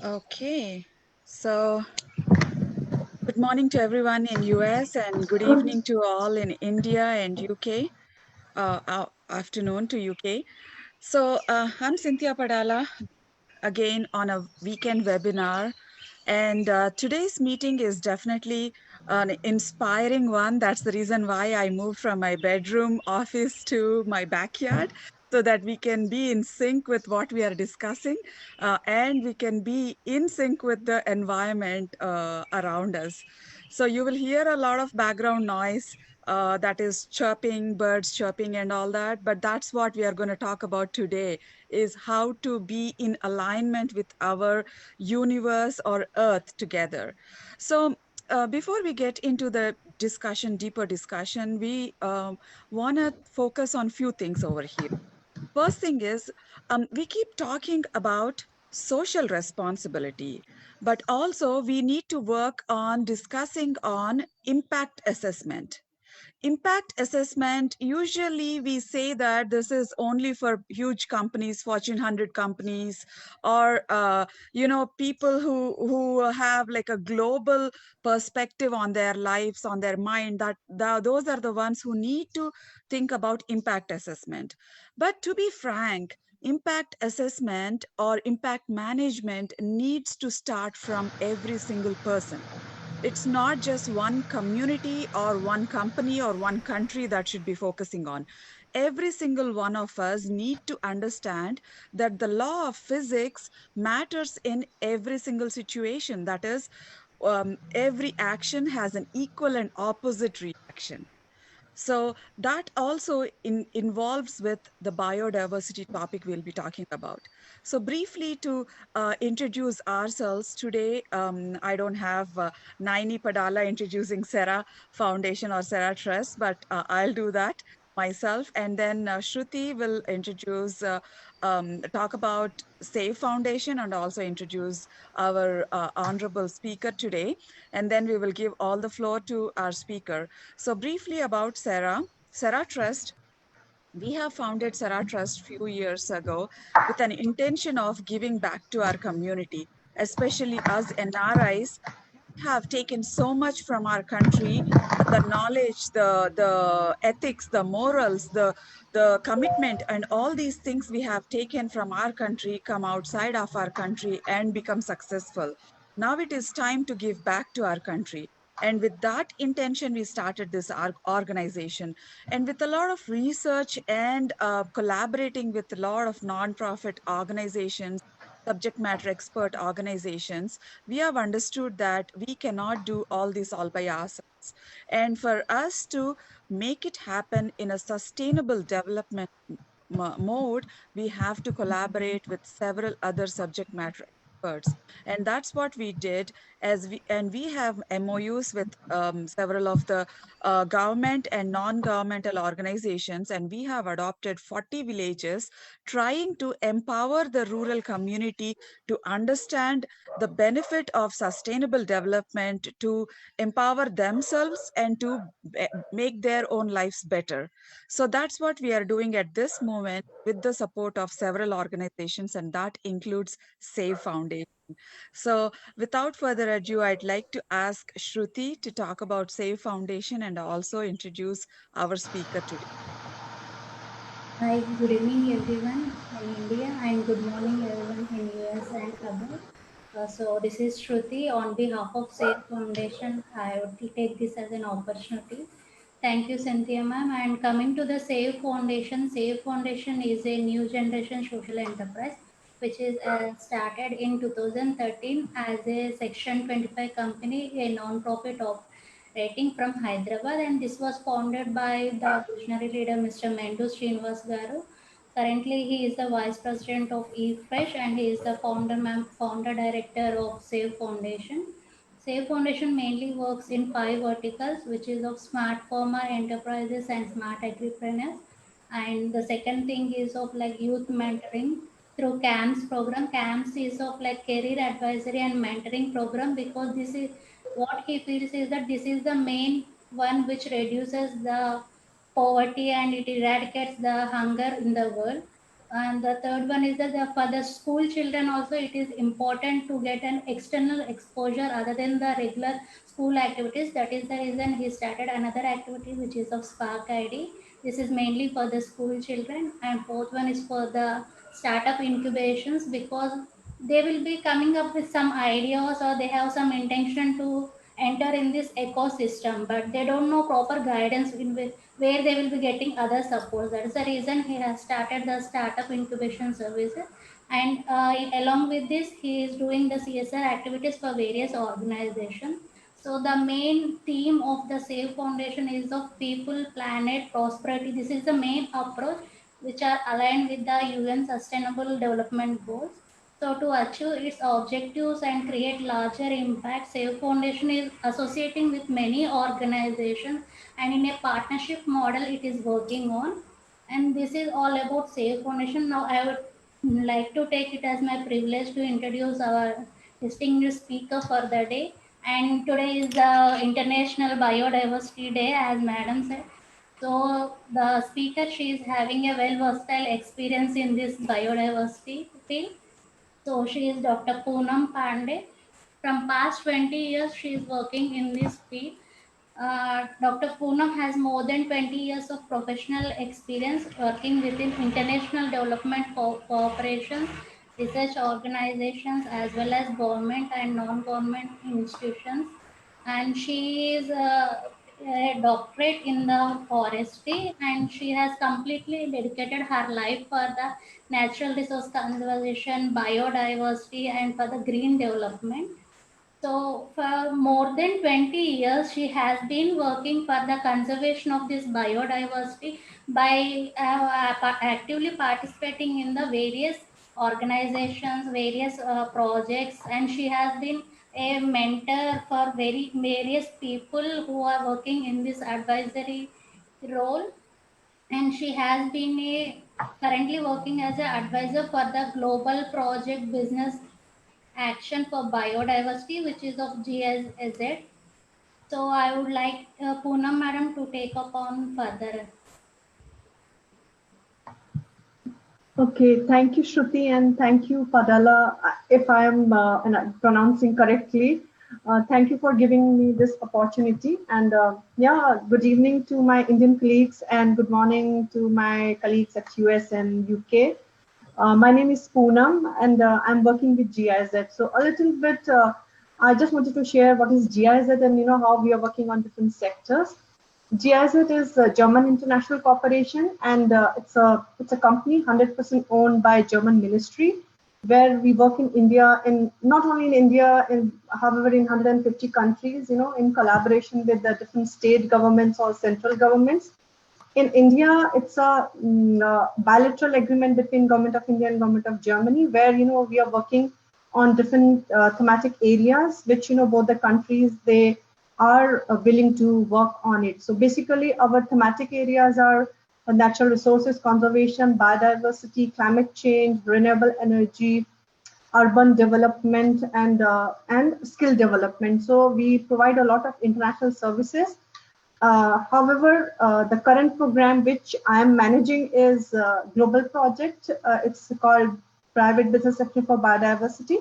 Okay. So, good morning to everyone in US and good evening to all in India and UK. Afternoon to UK. So, I'm Cynthia Padala again on a weekend webinar. And today's meeting is definitely an inspiring one. That's the reason why I moved from my bedroom office to my backyard so that we can be in sync with what we are discussing and we can be in sync with the environment around us. So you will hear a lot of background noise. That is chirping, birds chirping, and all that. But that's what we are going to talk about today is how to be in alignment with our universe or earth together. So before we get into the discussion, deeper discussion, we want to focus on few things over here. First thing is, we keep talking about social responsibility, but also we need to work on discussing on impact assessment. Impact assessment, usually we say that this is only for huge companies, Fortune 100 companies, or people who have like a global perspective on their lives, on their mind. Those are the ones who need to think about impact assessment. But to be frank, impact assessment or impact management needs to start from every single person. It's not just one community or one company or one country that should be focusing on. Every single one of us need to understand that the law of physics matters in every single situation. That is, every action has an equal and opposite reaction. So that also involves with the biodiversity topic we'll be talking about. So briefly to introduce ourselves today, I don't have Naini Padala introducing Sera Foundation or Sera Trust, but I'll do that myself. And then Shruti will introduce, talk about SAVE Foundation and also introduce our honorable speaker today. And then we will give all the floor to our speaker. So briefly about Sarah. Sarah Trust, we have founded Sarah Trust few years ago with an intention of giving back to our community, especially us NRIs. We have taken so much from our country, the knowledge, the ethics, the morals, the commitment, and all these things we have taken from our country come outside of our country and become successful. Now it is time to give back to our country. And with that intention, we started this organization. And with a lot of research and collaborating with a lot of nonprofit organizations, subject matter expert organizations, we have understood that we cannot do all this all by ourselves. And for us to make it happen in a sustainable development mode, we have to collaborate with several other subject matter experts. And that's what we did we have MOUs with several of the government and non-governmental organizations, and we have adopted 40 villages trying to empower the rural community to understand the benefit of sustainable development, to empower themselves and to make their own lives better. So that's what we are doing at this moment with the support of several organizations, and that includes Save Foundation. So without further ado, I'd like to ask Shruti to talk about Save Foundation and also introduce our speaker today. Hi, good evening everyone in India and good morning everyone in US and abroad. This is Shruti on behalf of SAFE Foundation. I would take this as an opportunity. Thank you, Cynthia ma'am. And coming to the SAFE Foundation is a new generation social enterprise which is started in 2013 as a Section 25 company, a non-profit operating from Hyderabad, and this was founded by the visionary leader Mr. Mendu Srinivas Garu. Currently, he is the Vice President of eFresh and he is the founder director of Save Foundation. Save Foundation mainly works in five verticals, which is of smart farmer enterprises and smart agripreneurs. And the second thing is of like youth mentoring through CAMS program. CAMS is of like career advisory and mentoring program, because this is what he feels is that this is the main one which reduces the poverty and it eradicates the hunger in the world. And the third one is that for the school children also it is important to get an external exposure other than the regular school activities. That is the reason he started another activity which is of Spark ID. This is mainly for the school children. And fourth one is for the startup incubations, because they will be coming up with some ideas or they have some intention to enter in this ecosystem, but they don't know proper guidance in where they will be getting other support. That is the reason he has started the startup incubation services. And along with this, he is doing the CSR activities for various organizations. So the main theme of the SAVE Foundation is of people, planet, prosperity. This is the main approach which are aligned with the UN Sustainable Development Goals. So to achieve its objectives and create larger impact, SAVE Foundation is associating with many organizations, and in a partnership model it is working on. And this is all about SAVE Foundation. Now I would like to take it as my privilege to introduce our distinguished speaker for the day. And today is the International Biodiversity Day, as Madam said. So the speaker, she is having a well versatile experience in this biodiversity field. So she is Dr. Poonam Pandey. From past 20 years, she is working in this field. Dr. Poonam has more than 20 years of professional experience working within international development corporations, research organizations, as well as government and non-government institutions. And she is a doctorate in the forestry, and she has completely dedicated her life for the natural resource conservation, biodiversity, and for the green development. So, for more than 20 years, she has been working for the conservation of this biodiversity by actively participating in the various organizations, various projects, and she has been a mentor for various people who are working in this advisory role. And she has been currently working as an advisor for the global project business action for biodiversity, which is of GSZ. So I would like Poonam madam to take up on further. Okay, thank you, Shruti, and thank you, Padala, if I am pronouncing correctly. Thank you for giving me this opportunity. And yeah, good evening to my Indian colleagues and good morning to my colleagues at US and UK. My name is Poonam and I'm working with GIZ. So a little bit, I just wanted to share what is GIZ and how we are working on different sectors. GIZ is a German International Corporation, and it's a company 100% owned by German Ministry, where we work in India, and not only in India, however in 150 countries, in collaboration with the different state governments or central governments. In India, it's a bilateral agreement between Government of India and Government of Germany, where we are working on different thematic areas, which both the countries they are willing to work on it. So basically, our thematic areas are natural resources conservation, biodiversity, climate change, renewable energy, urban development, and skill development. So we provide a lot of international services. However, the current program which I am managing is a global project. It's called Private Business Sector for Biodiversity,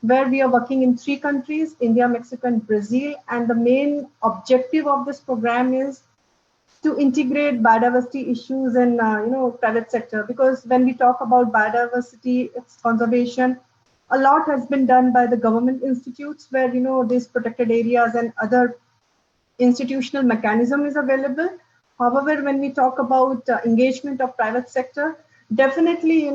where we are working in 3 countries, India, Mexico, and Brazil. And the main objective of this program is to integrate biodiversity issues in private sector, because when we talk about biodiversity, its conservation, a lot has been done by the government institutes, where these protected areas and other institutional mechanism is available. However, when we talk about engagement of private sector, definitely,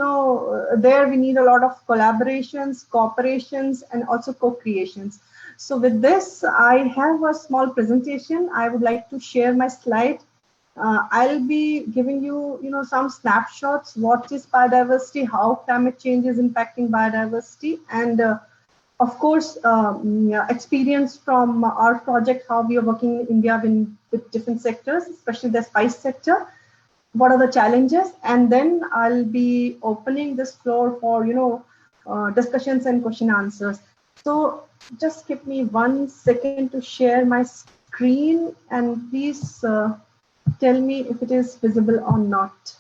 there we need a lot of collaborations, cooperations, and also co-creations. So with this, I have a small presentation. I would like to share my slide. I'll be giving you, some snapshots. What is biodiversity? How climate change is impacting biodiversity? And of course, yeah, experience from our project, how we are working in India with different sectors, especially the spice sector. What are the challenges? And then I'll be opening this floor for, discussions and question answers. So just give me 1 second to share my screen, and please tell me if it is visible or not.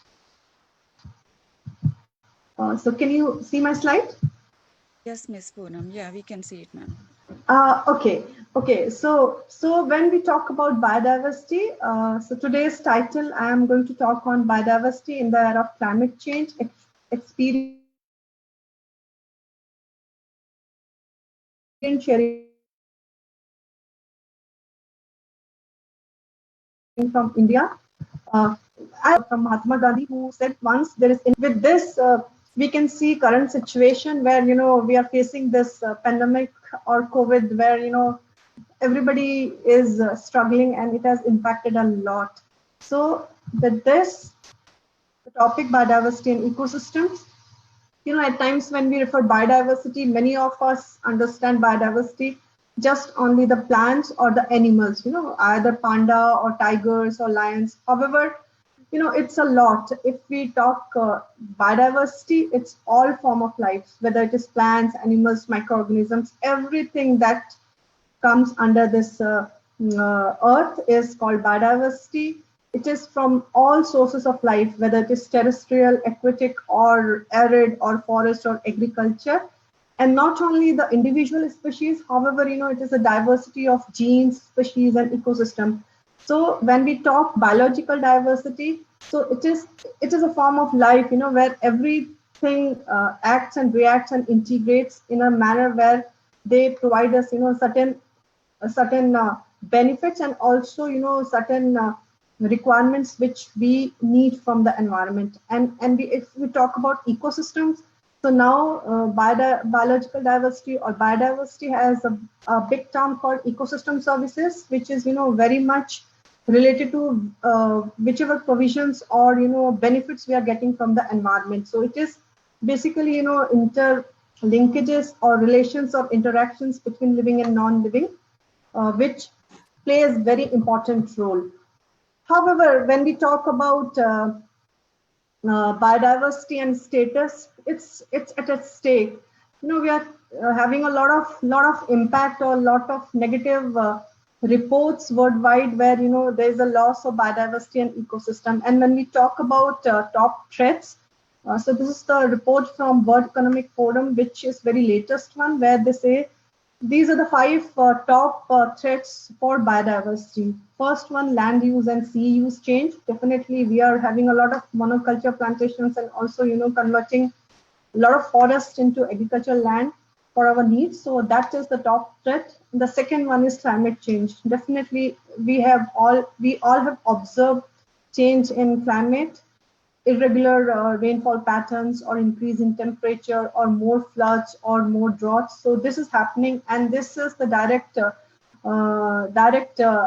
So can you see my slide? Yes, Miss Poonam. Yeah, we can see it, ma'am. Okay. So when we talk about biodiversity, so today's title, I am going to talk on biodiversity in the era of climate change, experience sharing from India. From Mahatma Gandhi, who said once there is with this we can see current situation where we are facing this pandemic or COVID, where everybody is struggling and it has impacted a lot. So with this the topic biodiversity and ecosystems, at times when we refer biodiversity, many of us understand biodiversity just only the plants or the animals, either panda or tigers or lions. However, it's a lot. If we talk biodiversity, it's all form of life, whether it is plants, animals, microorganisms, everything that comes under this earth is called biodiversity. It is from all sources of life, whether it is terrestrial, aquatic, or arid, or forest, or agriculture. And not only the individual species, however, it is a diversity of genes, species, and ecosystem. So when we talk biological diversity, so it is a form of life, where everything acts and reacts and integrates in a manner where they provide us, certain benefits, and also certain requirements which we need from the environment. And if we talk about ecosystems, so now biological diversity or biodiversity has a big term called ecosystem services, which is very much related to whichever provisions or benefits we are getting from the environment. So it is basically interlinkages or relations or interactions between living and non-living, which plays very important role. However, when we talk about biodiversity and status, it's at a stake. We are having a lot of impact or a lot of negative reports worldwide, where there is a loss of biodiversity and ecosystem. And when we talk about top threats, so this is the report from World Economic Forum, which is very latest one, where they say these are the five top threats for biodiversity. First one, land use and sea use change. Definitely, we are having a lot of monoculture plantations and also, converting a lot of forest into agricultural land for our needs. So that is the top threat. The second one is climate change. Definitely, we all have observed change in climate, irregular rainfall patterns, or increase in temperature, or more floods or more droughts. So this is happening, and this is the direct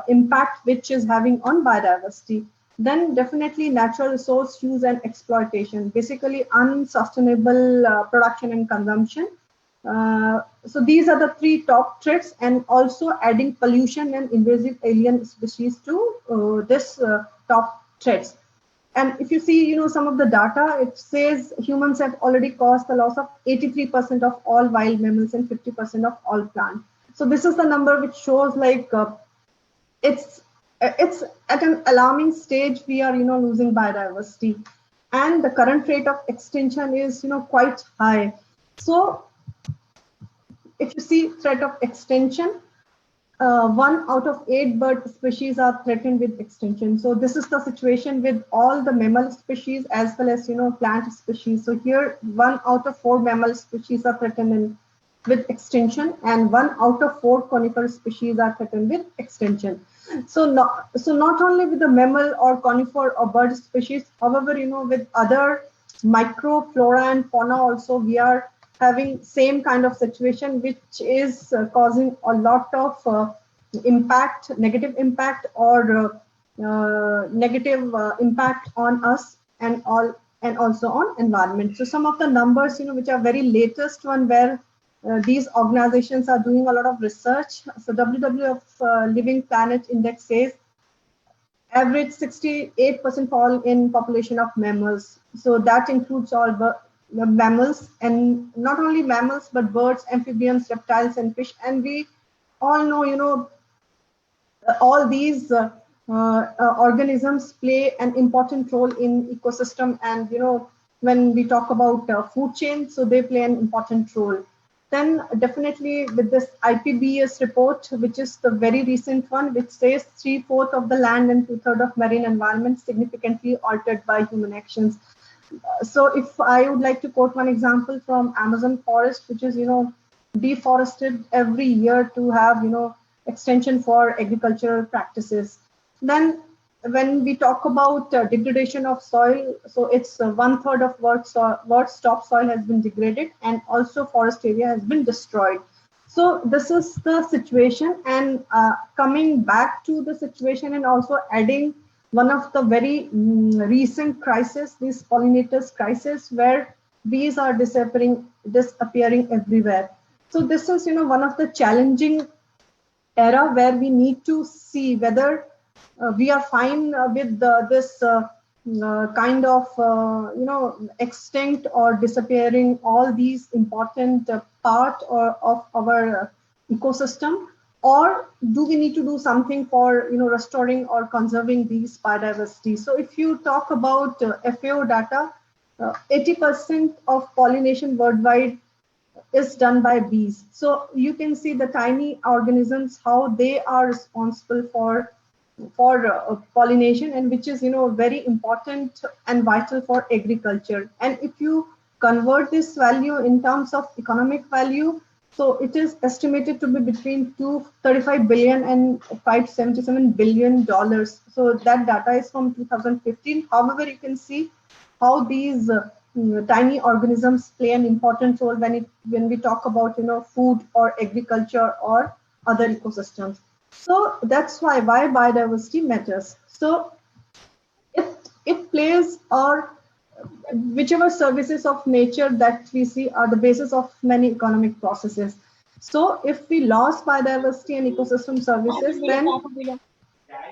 impact which is having on biodiversity. Then definitely natural resource use and exploitation, basically unsustainable production and consumption. So these are the three top threats, and also adding pollution and invasive alien species to this top threats. And if you see, some of the data, it says humans have already caused the loss of 83% of all wild mammals and 50% of all plants. So this is the number which shows like it's at an alarming stage. We are losing biodiversity, and the current rate of extinction is quite high. So if you see threat of extinction, 1 out of 8 bird species are threatened with extinction. So this is the situation with all the mammal species as well as plant species. So here 1 out of 4 mammal species are threatened with extinction, and 1 out of 4 conifer species are threatened with extinction. So not only with the mammal or conifer or bird species, however, with other microflora and fauna also, we are having same kind of situation, which is causing a lot of negative impact, or negative impact on us and also on environment. So some of the numbers, which are very latest one, where these organizations are doing a lot of research. So WWF Living Planet Index says average 68% fall in population of mammals. So that includes all the mammals, and not only mammals, but birds, amphibians, reptiles, and fish. And we all know, all these organisms play an important role in ecosystem, and when we talk about food chain, so they play an important role. Then definitely with this IPBES report, which is the very recent one, which says 3/4 of the land and 2/3 of marine environment significantly altered by human actions. So if I would like to quote one example from Amazon forest, which is, deforested every year to have, extension for agricultural practices. Then when we talk about degradation of soil, so it's 1/3 of world's topsoil has been degraded, and also forest area has been destroyed. So this is the situation, and coming back to the situation and also adding one of the very recent crises, these pollinators crisis, where bees are disappearing everywhere. So this is, one of the challenging era where we need to see whether we are fine with this kind of, extinct or disappearing all these important part of our ecosystem, or do we need to do something for, restoring or conserving these biodiversity. So if you talk about FAO data, 80% of pollination worldwide is done by bees. So you can see the tiny organisms, how they are responsible for pollination, and which is, very important and vital for agriculture. And if you convert this value in terms of economic value, so it is estimated to be between 235 billion and $577 billion. So that data is from 2015. However, you can see how these tiny organisms play an important role when we talk about, food or agriculture or other ecosystems. So that's why biodiversity matters. So it plays, or whichever services of nature that we see are the basis of many economic processes. So if we lost biodiversity and ecosystem services, then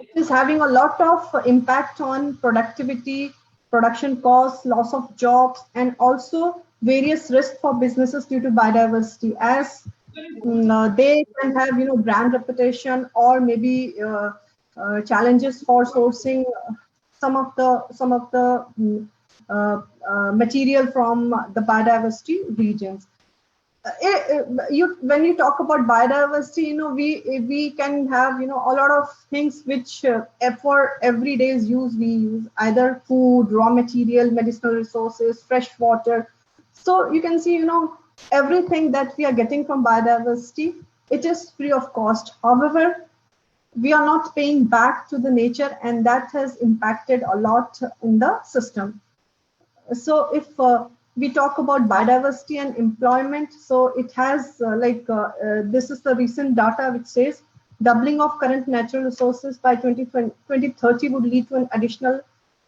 it is having a lot of impact on productivity, production costs, loss of jobs, and also various risks for businesses due to biodiversity, as they can have, brand reputation, or maybe challenges for sourcing some of the material from the biodiversity regions. When you talk about biodiversity, we can have, a lot of things which for everyday's use we use, either food, raw material, medicinal resources, fresh water. So you can see, everything that we are getting from biodiversity, it is free of cost. However, we are not paying back to the nature, and that has impacted a lot in the system. So if we talk about biodiversity and employment, so it has this is the recent data which says doubling of current natural resources by 2030 would lead to an additional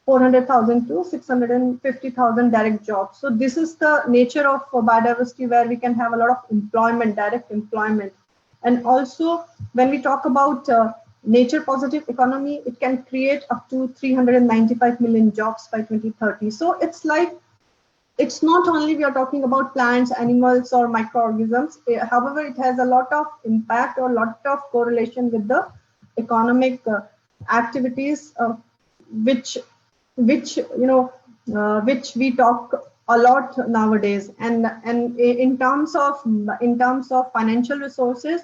400,000 to 650,000 direct jobs. So this is the nature of biodiversity, where we can have a lot of employment, direct employment. And also when we talk about nature positive economy, it can create up to 395 million jobs by 2030. So it's not only we are talking about plants, animals, or microorganisms. However, it has a lot of impact or lot of correlation with the economic activities, which we talk a lot nowadays. And in terms of financial resources,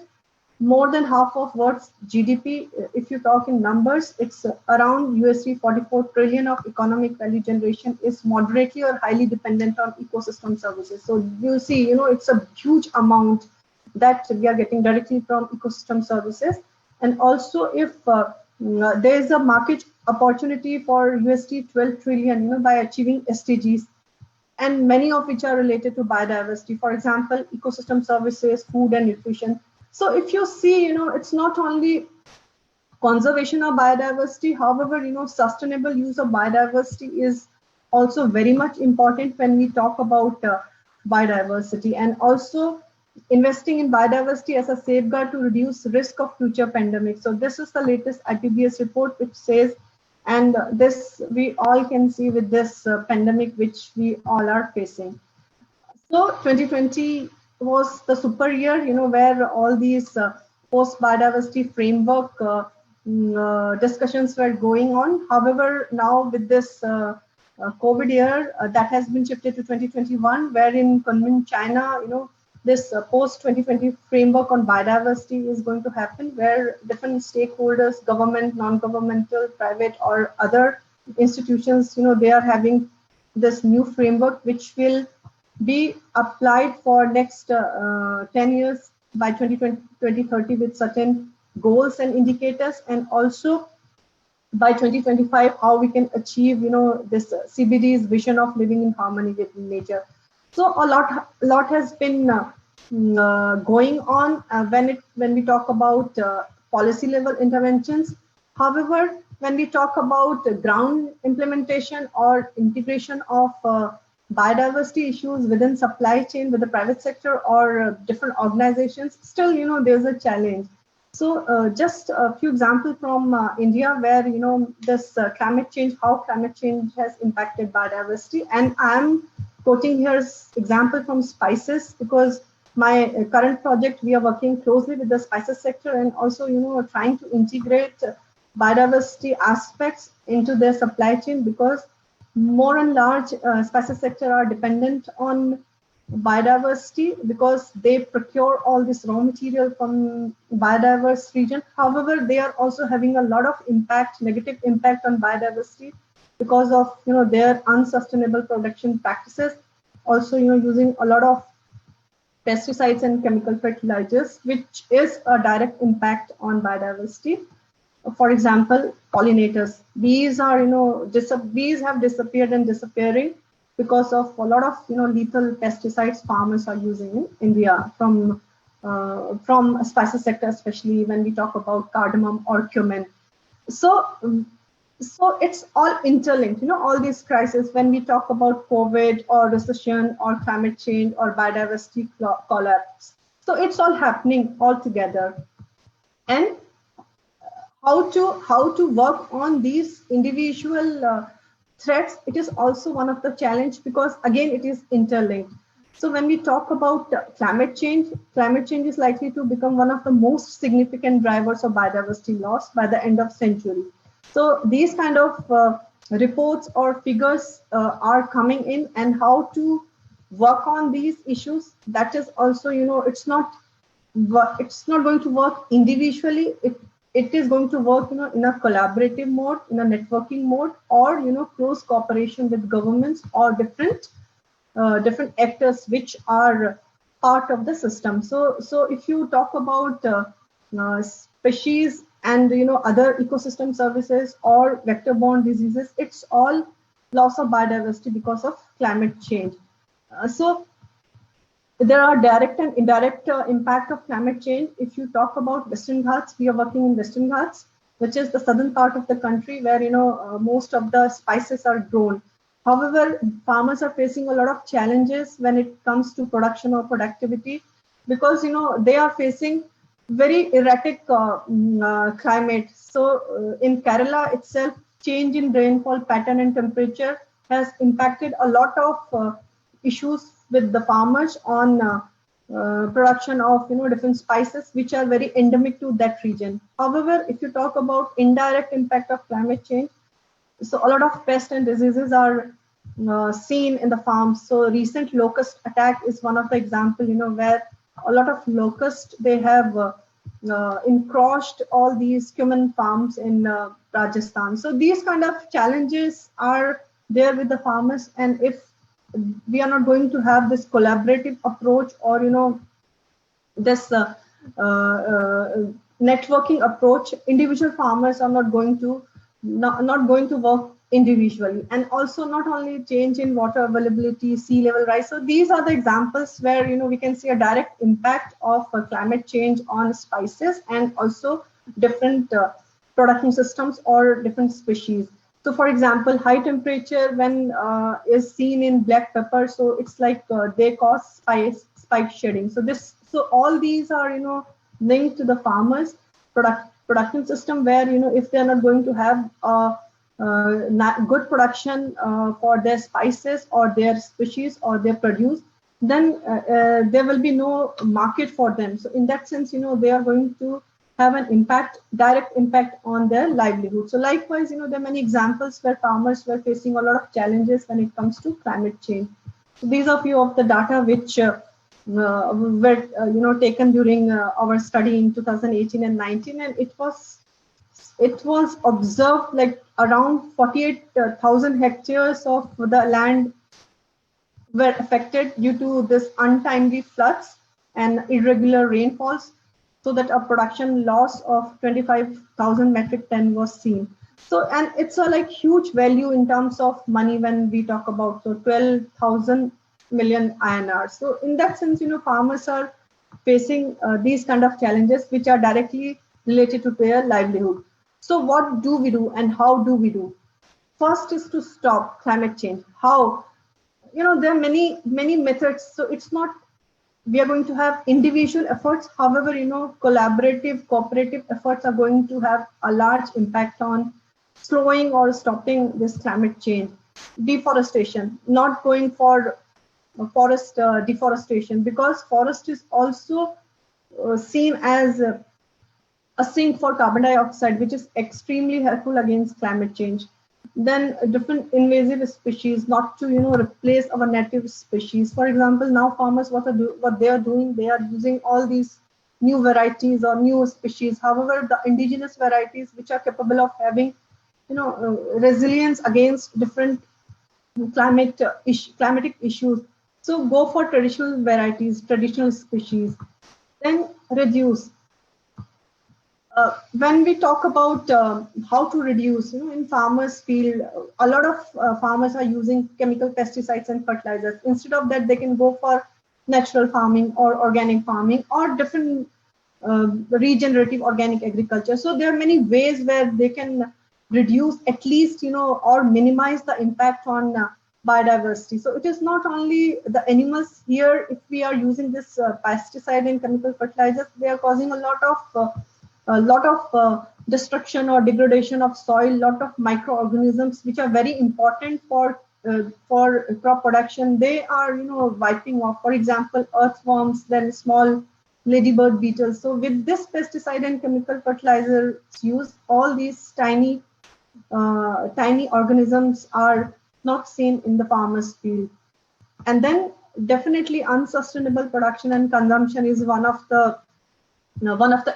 more than half of world's GDP, if you talk in numbers, it's around $44 trillion of economic value generation is moderately or highly dependent on ecosystem services. So you see, it's a huge amount that we are getting directly from ecosystem services. And also, if there is a market opportunity for $12 trillion, by achieving SDGs, and many of which are related to biodiversity. For example, ecosystem services, food and nutrition. So if you see, it's not only conservation of biodiversity, however, sustainable use of biodiversity is also very much important when we talk about biodiversity, and also investing in biodiversity as a safeguard to reduce risk of future pandemics. So this is the latest IPBES report, which says, and this we all can see with this pandemic which we all are facing. So 2020 was the super year, where all these post biodiversity framework discussions were going on. However, now with this COVID year that has been shifted to 2021, where in Kunming, China, this post 2020 framework on biodiversity is going to happen, where different stakeholders, government, non-governmental, private, or other institutions, they are having this new framework, which will be applied for next 10 years by 2020, 2030 with certain goals and indicators, and also by 2025 how we can achieve this CBD's vision of living in harmony with nature. So a lot has been going on when we talk about policy level interventions. However, when we talk about ground implementation or integration of biodiversity issues within supply chain with the private sector or different organizations, still there's a challenge. So just a few examples from India, where this climate change, how climate change has impacted biodiversity, and I'm quoting here example from spices, because my current project, we are working closely with the spices sector, and also trying to integrate biodiversity aspects into their supply chain, because more and large spices sector are dependent on biodiversity because they procure all this raw material from biodiverse region. However, they are also having a lot of impact, negative impact on biodiversity because of their unsustainable production practices. Also, using a lot of pesticides and chemical fertilizers, which is a direct impact on biodiversity. For example, pollinators. Bees are bees have disappeared and disappearing because of a lot of lethal pesticides farmers are using in India from spices sector, especially when we talk about cardamom or cumin. So it's all interlinked. All these crises, when we talk about COVID or recession or climate change or biodiversity collapse. So it's all happening all together. And how to work on these individual threats, it is also one of the challenge, because again it is interlinked. So when we talk about climate change is likely to become one of the most significant drivers of biodiversity loss by the end of century. So these kind of reports or figures are coming in, and how to work on these issues, that is also it's not going to work individually. It is going to work in a collaborative mode, in a networking mode, or close cooperation with governments or different actors which are part of the system. So if you talk about species and other ecosystem services or vector-borne diseases, it's all loss of biodiversity because of climate change. So there are direct and indirect impact of climate change. If you talk about Western Ghats, we are working in Western Ghats, which is the southern part of the country where most of the spices are grown. However, farmers are facing a lot of challenges when it comes to production or productivity, because they are facing very erratic climate. So in Kerala itself, change in rainfall pattern and temperature has impacted a lot of issues with the farmers on production of different spices which are very endemic to that region. However, if you talk about indirect impact of climate change, so a lot of pests and diseases are seen in the farms. So recent locust attack is one of the example, where a lot of locusts, they have encroached all these cumin farms in Rajasthan. So these kind of challenges are there with the farmers, and if we are not going to have this collaborative approach or this networking approach, individual farmers are not going to work individually. And also not only change in water availability, sea level rise. So these are the examples where we can see a direct impact of climate change on spices and also different production systems or different species. So for example, high temperature when is seen in black pepper, so it's like they cause spike shedding. So all these are linked to the farmers production system, where if they are not going to have good production for their spices or their species or their produce, then there will be no market for them. So in that sense, they are going to have an direct impact on their livelihood. So likewise, there are many examples where farmers were facing a lot of challenges when it comes to climate change. So these are few of the data which were taken during our study in 2018 and 19, and it was observed like around 48,000 hectares of the land were affected due to this untimely floods and irregular rainfalls, so that a production loss of 25,000 metric ton was seen. So, and it's a like huge value in terms of money when we talk about, so 12,000 million INR. So in that sense, farmers are facing these kind of challenges which are directly related to their livelihood. So what do we do and how do we do? First is to stop climate change. How? There are many methods. So it's not we are going to have individual efforts. However, collaborative, cooperative efforts are going to have a large impact on slowing or stopping this climate change. Deforestation, not going for forest deforestation, because forest is also seen as a sink for carbon dioxide, which is extremely helpful against climate change. Then different invasive species, not to replace our native species. For example, now farmers what they are doing, they are using all these new varieties or new species. However, the indigenous varieties which are capable of having resilience against different climatic issues. So go for traditional varieties, traditional species. Then reduce. When we talk about how to reduce, in farmers field, a lot of farmers are using chemical pesticides and fertilizers. Instead of that, they can go for natural farming or organic farming or different regenerative organic agriculture. So there are many ways where they can reduce at least, or minimize the impact on biodiversity. So it is not only the animals here. If we are using this pesticide and chemical fertilizers, they are causing a lot of destruction or degradation of soil, lot of microorganisms which are very important for crop production. They are wiping off, for example, earthworms, then small ladybird beetles. So with this pesticide and chemical fertilizers use, all these tiny organisms are not seen in the farmer's field. And then definitely unsustainable production and consumption is one of the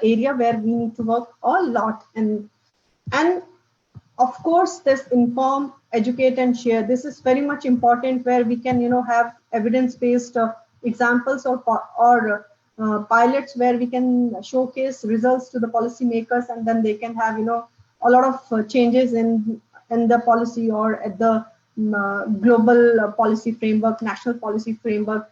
area where we need to work a lot. And of course, this inform, educate, and share. This is very much important, where we can have evidence-based examples or pilots where we can showcase results to the policymakers, and then they can have a lot of changes in the policy or at the global policy framework, national policy framework.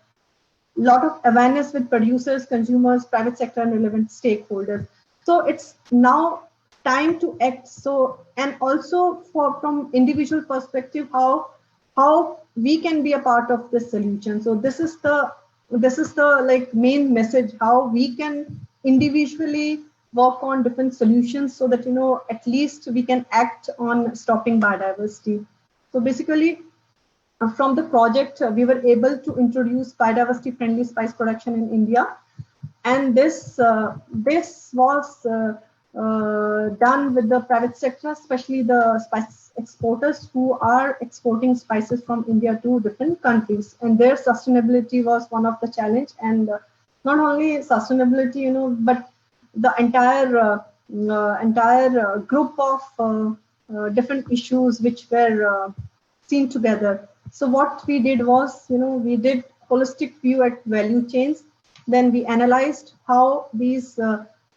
Lot of awareness with producers, consumers, private sector, and relevant stakeholders. So it's now time to act. So, and also from individual perspective, how we can be a part of this solution. So this is the like main message, how we can individually work on different solutions, so that at least we can act on stopping biodiversity. So basically, from the project, we were able to introduce biodiversity-friendly spice production in India, and this was done with the private sector, especially the spice exporters who are exporting spices from India to different countries, and their sustainability was one of the challenge. And not only sustainability, but the entire group of different issues which were seen together. So what we did was, we did holistic view at value chains. Then we analyzed how these,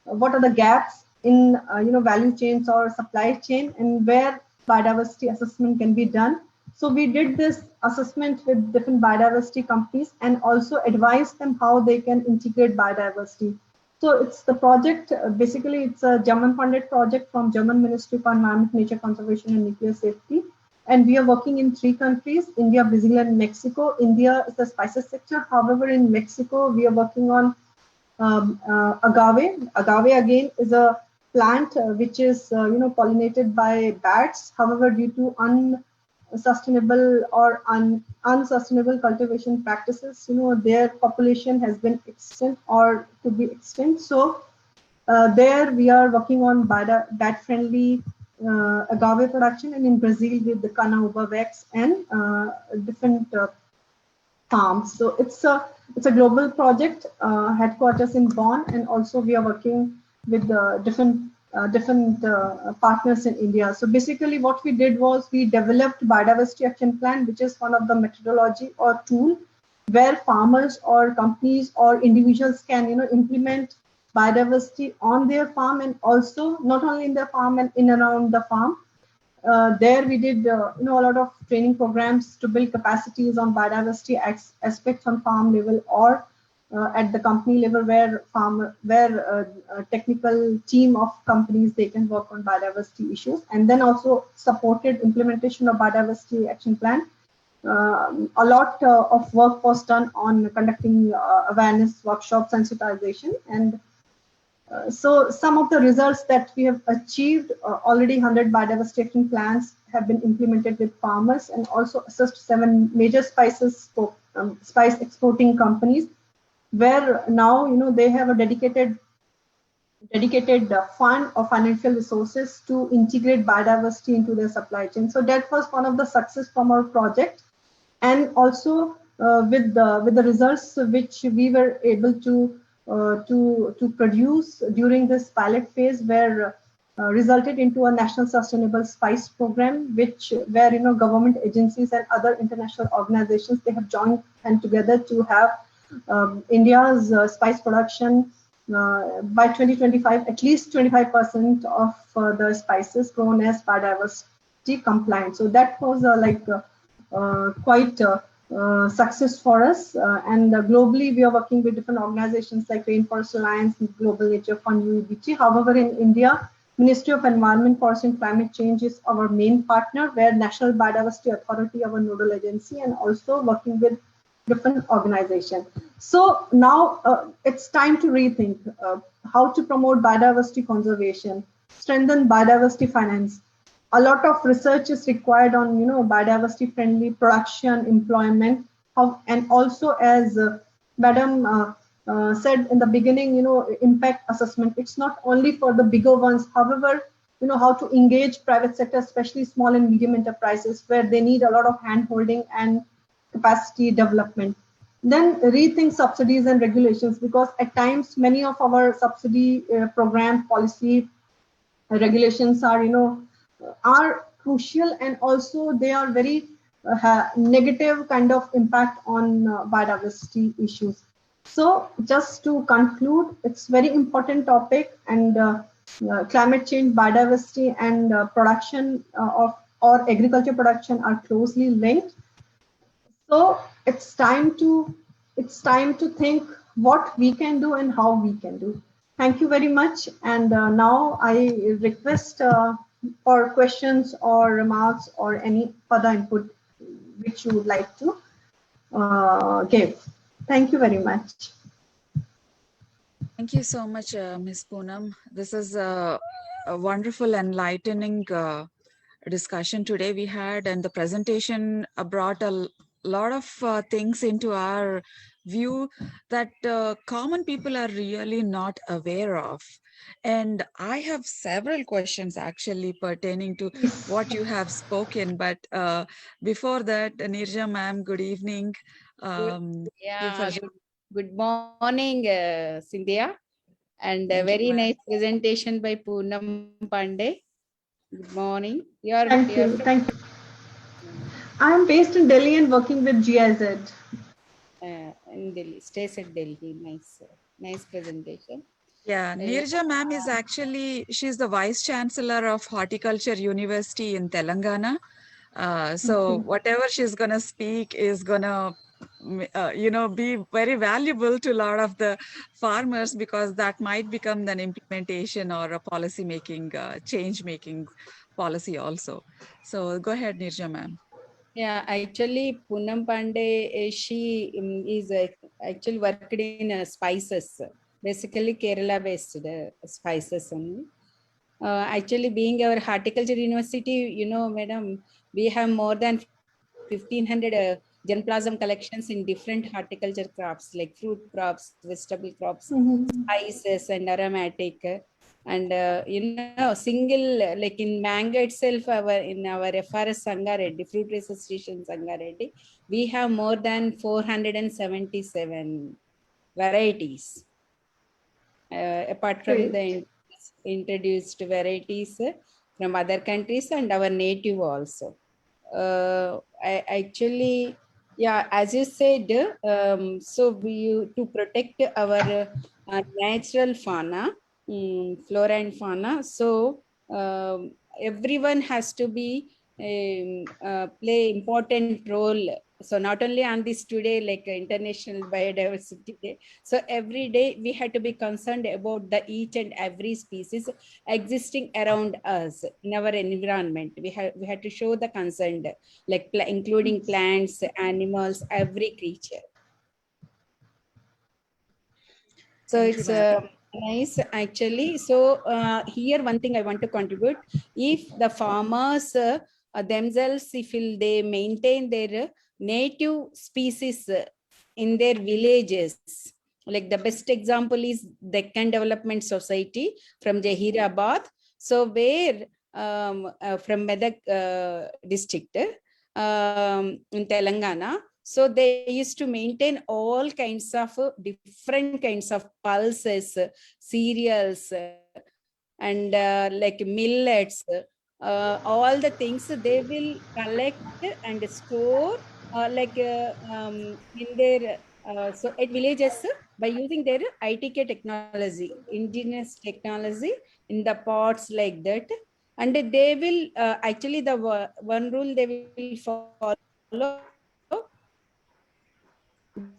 what are the gaps in, value chains or supply chain, and where biodiversity assessment can be done. So we did this assessment with different biodiversity companies and also advised them how they can integrate biodiversity. So it's the project, basically it's a German funded project from German Ministry for Environment, Nature Conservation and Nuclear Safety. And we are working in 3 countries, India, Brazil, and Mexico. India is the spices sector. However, in Mexico, we are working on agave. Agave, again, is a plant which is, pollinated by bats. However, due to unsustainable or unsustainable cultivation practices, their population has been extinct or to be extinct. So There we are working on bat-friendly agave production, and in Brazil with the Cana Uva Vex and different farms. So it's a global project, headquarters in Bonn, and also we are working with different partners in India. So basically, what we did was we developed biodiversity action plan, which is one of the methodology or tool where farmers or companies or individuals can implement biodiversity on their farm, and also not only in their farm and in around the farm. There we did a lot of training programs to build capacities on biodiversity aspects on farm level or at the company level, where a technical team of companies, they can work on biodiversity issues, and then also supported implementation of biodiversity action plan. A lot of work was done on conducting awareness workshops, sensitization, and so some of the results that we have achieved, already 100 biodiversity action plans have been implemented with farmers, and also assist 7 major spice exporting companies, where now they have a dedicated fund or financial resources to integrate biodiversity into their supply chain. So that was one of the success from our project, and also with the results which we were able to produce during this pilot phase, where resulted into a national sustainable spice program, where government agencies and other international organizations, they have joined hand together to have India's spice production by 2025 at least 25% of the spices grown as biodiversity compliant. So that was quite success for us, and globally we are working with different organizations like Rainforest Alliance, Global Nature Fund, UEBT. However, in India, Ministry of Environment, Forest and Climate Change is our main partner, where National Biodiversity Authority, our nodal agency, and also working with different organizations. So now it's time to rethink how to promote biodiversity conservation, strengthen biodiversity finance. A lot of research is required on biodiversity friendly production, employment, and also, as Madam said in the beginning, impact assessment. It's not only for the bigger ones. However, how to engage private sector, especially small and medium enterprises, where they need a lot of hand holding and capacity development. Then rethink subsidies and regulations, because at times many of our subsidy program policy regulations are crucial, and also they are very negative kind of impact on biodiversity issues. So just to conclude, it's very important topic, and climate change, biodiversity, and production or agriculture production are closely linked. So it's time to think what we can do and how we can do. Thank you very much. And now I request for questions or remarks or any further input which you would like to give. Thank you very much. Thank you so much, Ms. Poonam. This is a wonderful, enlightening discussion today we had, and the presentation brought a lot of things into our view that common people are really not aware of. And I have several questions actually pertaining to what you have spoken. But before that, Nirja ma'am, good evening. Good morning, Cynthia, and a very nice presentation by Poonam Pandey. Good morning. Thank you. Thank you. I am based in Delhi and working with GIZ. In Delhi, stays at Delhi. Nice presentation. Yeah, Nirja ma'am is actually, she's the Vice Chancellor of Horticulture University in Telangana. So whatever she's going to speak is going to, be very valuable to a lot of the farmers, because that might become an implementation or a policy making, change making policy also. So go ahead, Nirja ma'am. Yeah, actually, Poonam Pandey, she is actually worked in spices, basically Kerala-based spices only. Actually, being our horticulture university, madam, we have more than 1,500 germplasm collections in different horticulture crops like fruit crops, vegetable crops, spices and aromatic. And single like in mango itself, in our FRS Sangareddy, Fruit Research Station Sangareddy, we have more than 477 varieties. Apart from the introduced varieties from other countries and our native also. As you said, so to protect our natural fauna, flora and fauna. So everyone has to be play important role. So not only on this today, like International Biodiversity Day. So every day we had to be concerned about the each and every species existing around us in our environment. We had to show the concern, like including plants, animals, every creature. So Thank you, it's madam. nice actually. So here one thing I want to contribute: if the farmers themselves, if they maintain their native species in their villages, like the best example is Deccan Development Society from Jahirabad. So where from Medak district in Telangana. So they used to maintain all kinds of different kinds of pulses, cereals, and like millets, all the things they will collect and store in their so at villages by using their ITK technology, indigenous technology in the pots like that. And they will actually the one rule they will follow,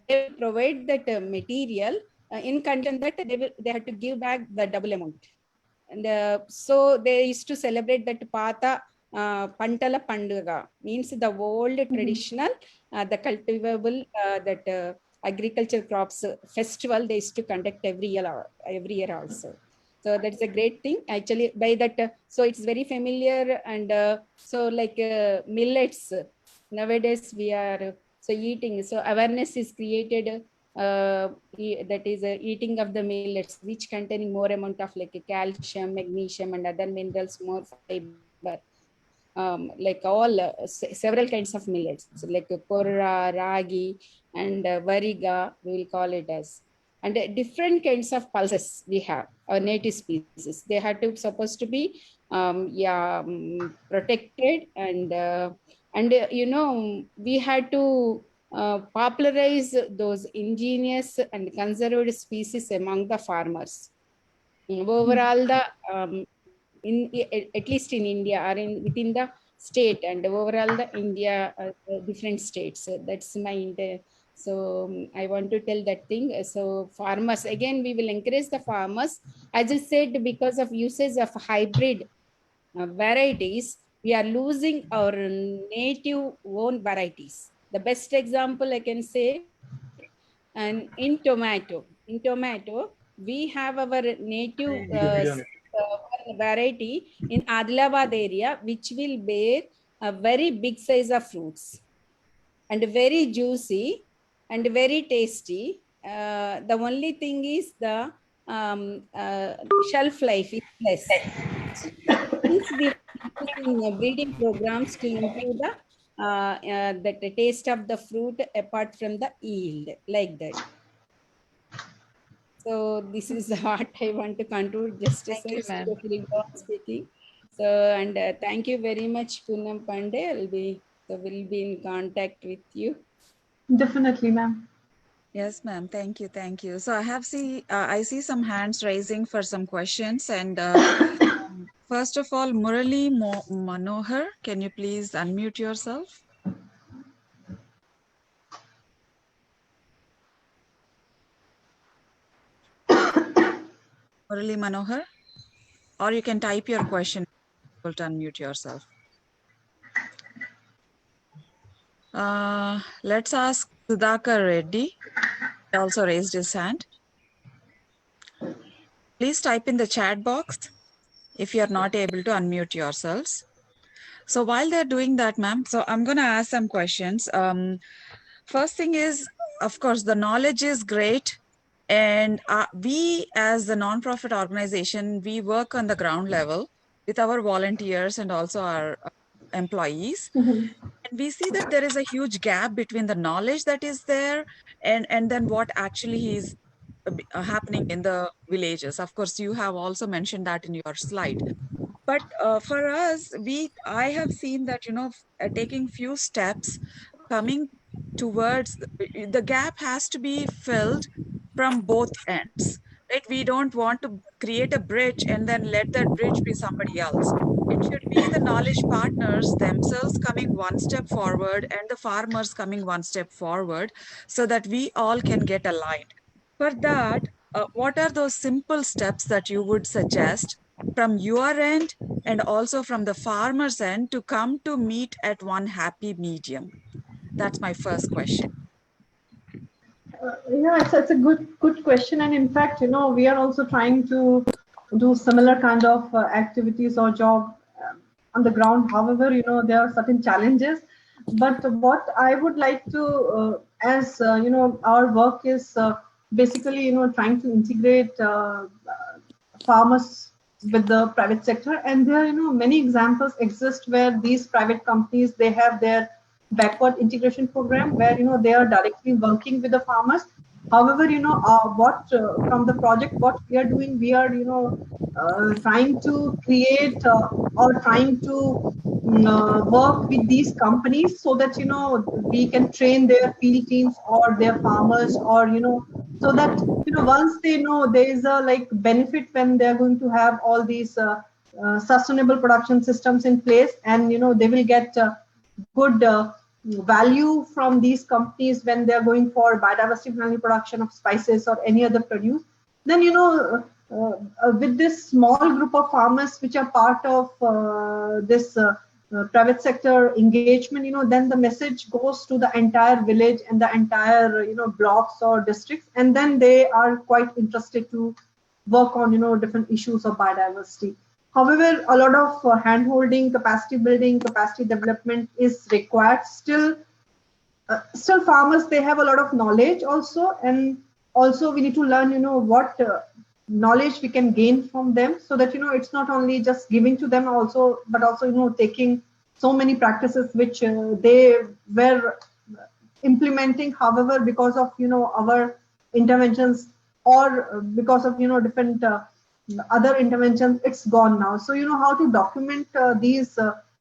they will provide that material in condition that they have to give back the double amount. And so they used to celebrate that Pata Pantala Panduga, means the old traditional, the cultivable that agriculture crops festival they used to conduct every year also. So that's a great thing actually. By that, so it's very familiar. And so like millets nowadays we are so eating. So awareness is created. That is eating of the millets which containing more amount of like calcium, magnesium and other minerals, more fiber, like all several kinds of millets, so like korra, ragi and variga we will call it as. And different kinds of pulses we have, our native species, they had to supposed to be protected. And we had to popularize those ingenious and conserved species among the farmers. Overall, the at least in India or within the state and overall the India, different states. That's my so I want to tell that thing. So farmers, again, we will encourage the farmers, as I said, because of usage of hybrid varieties, we are losing our native own varieties. The best example I can say, and in tomato, we have our native variety in Adilabad area, which will bear a very big size of fruits and very juicy and very tasty. The only thing is the shelf life is less. Since we are using breeding programs to improve the taste of the fruit apart from the yield, like that. So this is what I want to conclude. Just to say, speaking. So and thank you very much, Poonam Pandey. We'll be in contact with you. Definitely, ma'am. Yes, ma'am. Thank you. Thank you. So I see some hands raising for some questions. And first of all, Murali Manohar, can you please unmute yourself? Murali Manohar, or you can type your question to unmute yourself. Let's ask Sudhakar Reddy. He also raised his hand. Please type in the chat box if you're not able to unmute yourselves. So while they're doing that, ma'am, so I'm going to ask some questions. first thing is, of course, the knowledge is great. And we, as a nonprofit organization, we work on the ground level with our volunteers and also our employees. Mhm. And we see that there is a huge gap between the knowledge that is there and then what actually is happening in the villages. Of course, you have also mentioned that in your slide. But for us, I have seen that, taking few steps, coming towards the gap has to be filled from both ends, right? We don't want to create a bridge and then let that bridge be somebody else. It should be the knowledge partners themselves coming one step forward and the farmers coming one step forward so that we all can get aligned. For that, what are those simple steps that you would suggest from your end and also from the farmer's end to come to meet at one happy medium? That's my first question. Yeah, it's a good question, and in fact, we are also trying to do similar kind of activities or job on the ground. However, there are certain challenges. But what I would like to, as our work is basically trying to integrate farmers with the private sector, and there many examples exist where these private companies, they have their backward integration program where they are directly working with the farmers. However, what from the project what we are doing, we are trying to create or trying to work with these companies so that we can train their field teams or their farmers, or so that once they know there is a like benefit when they're going to have all these sustainable production systems in place, and they will get good value from these companies when they're going for biodiversity friendly production of spices or any other produce. Then with this small group of farmers which are part of this private sector engagement, then the message goes to the entire village and the entire blocks or districts, and then they are quite interested to work on different issues of biodiversity. However, a lot of hand-holding, capacity building, capacity development is required. Still farmers, they have a lot of knowledge also, and also we need to learn what knowledge we can gain from them, so that it's not only just giving to them also, but also taking so many practices which they were implementing. However, because of our interventions, or because of different other interventions, it's gone now. So how to document these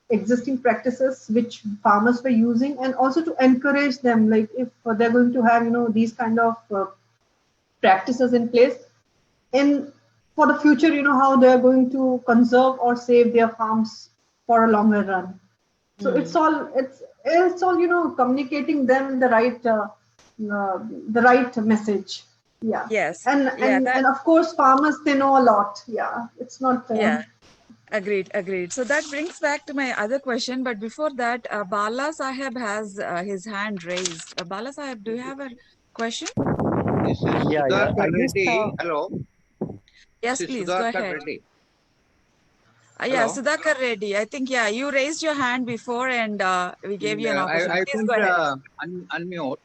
existing practices which farmers were using, and also to encourage them, like if they're going to have these kind of practices in place in for the future, how they're going to conserve or save their farms for a longer run. So it's all communicating them the right message. Yeah. Yes. and Yeah, and and of course farmers, they know a lot. Yeah, it's not yeah. Agreed. So that brings back to my other question. But before that, Bala Saheb has his hand raised. Bala Saheb, do you have a question? This is Yeah, Sudhakar I just Reddy. Hello. This Yes, is please go Sudhakar ahead. Reddy. Yeah, Hello. Sudhakar Reddy. I think, yeah, you raised your hand before and we gave And, you an opportunity. I Please go couldn't ahead. unmute.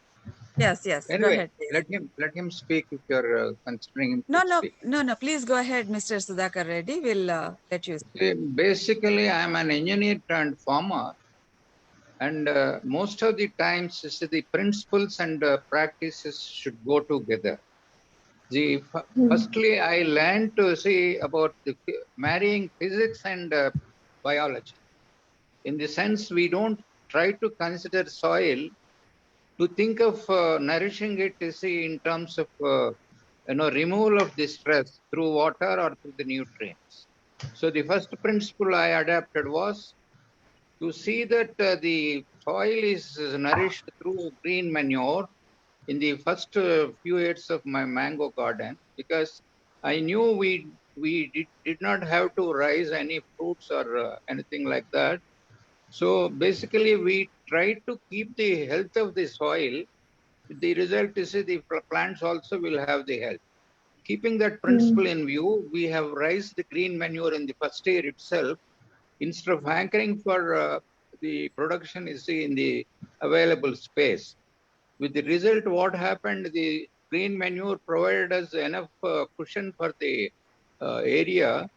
Yes, go Anyway, ahead, please. let him speak if you're considering him to speak. No. Please go ahead, Mr. Sudhakar Reddy. We'll let you speak. See, basically, I'm an engineer turned farmer, and most of the times, the principles and practices should go together. Firstly, I learned to see about marrying physics and biology. In the sense, we don't try to consider soil to think of nourishing it, see, in terms of removal of the stress through water or through the nutrients. So the first principle I adapted was to see that the soil is nourished through green manure in the first few years of my mango garden, because I knew we did not have to raise any fruits or anything like that. So basically, we try to keep the health of the soil. The result is the plants also will have the health. Keeping that principle in view, we have raised the green manure in the first year itself, instead of hankering for the production is in the available space. With the result, what happened, the green manure provided us enough cushion for the area,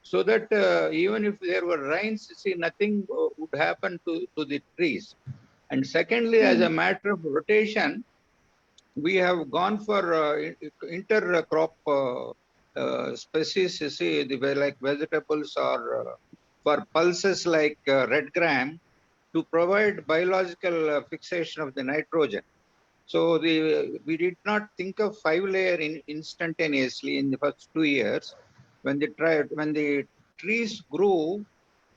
so that even if there were rains, see, nothing would happen to the trees. And secondly, as a matter of rotation, we have gone for intercrop species, you see, like vegetables or for pulses like red gram, to provide biological fixation of the nitrogen. So we did not think of 5-layer instantaneously in the first 2 years. When the trees grew,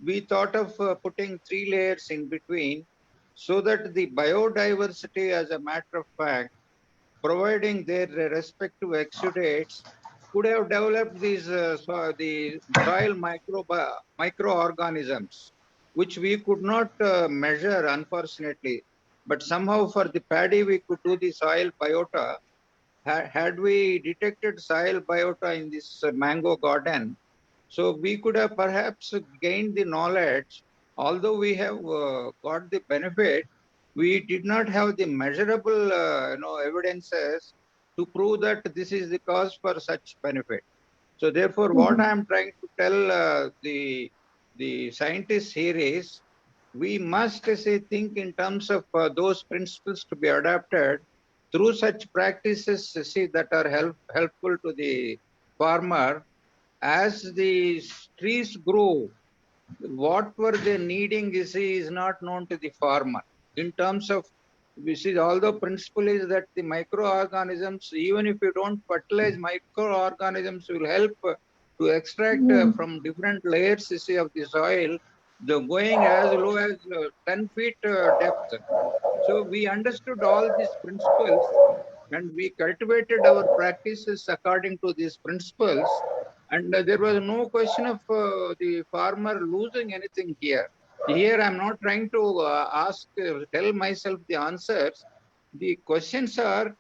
we thought of putting 3 layers in between, so that the biodiversity, as a matter of fact, providing their respective exudates, could have developed the soil microorganisms, which we could not measure, unfortunately. But somehow for the paddy, we could do the soil biota. Had we detected soil biota in this mango garden, so we could have perhaps gained the knowledge. Although we have got the benefit, we did not have the measurable evidences to prove that this is the cause for such benefit. So therefore, what I am trying to tell the scientists here is, we must say think in terms of those principles to be adapted through such practices, see, that are helpful to the farmer. As the trees grow, what were they needing, you see, is not known to the farmer. In terms of, we see, although principle is that the microorganisms, even if you don't fertilize, microorganisms will help to extract from different layers, you see, of the soil, the going as low as 10 feet depth. So we understood all these principles, and we cultivated our practices according to these principles. And there was no question of the farmer losing anything here. Here, I'm not trying to tell myself the answers. The questions are,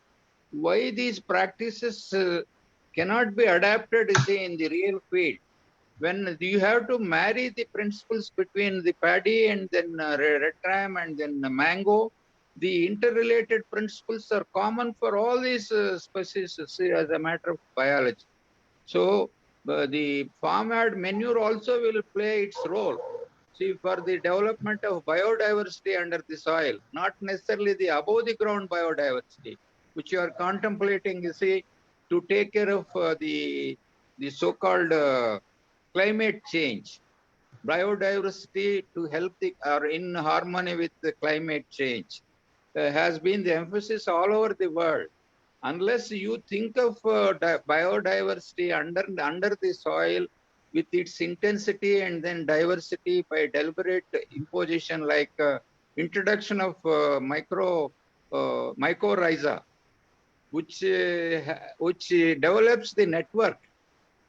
why these practices cannot be adapted, say, in the real field. When you have to marry the principles between the paddy and then red gram and then mango, the interrelated principles are common for all these species, see, as a matter of biology. So the farmyard manure also will play its role, see, for the development of biodiversity under the soil, not necessarily the above the ground biodiversity, which you are contemplating, you see, to take care of the so-called climate change. Biodiversity to help or in harmony with the climate change has been the emphasis all over the world. Unless you think of biodiversity under the soil with its intensity and then diversity by deliberate imposition, like introduction of mycorrhiza, which develops the network.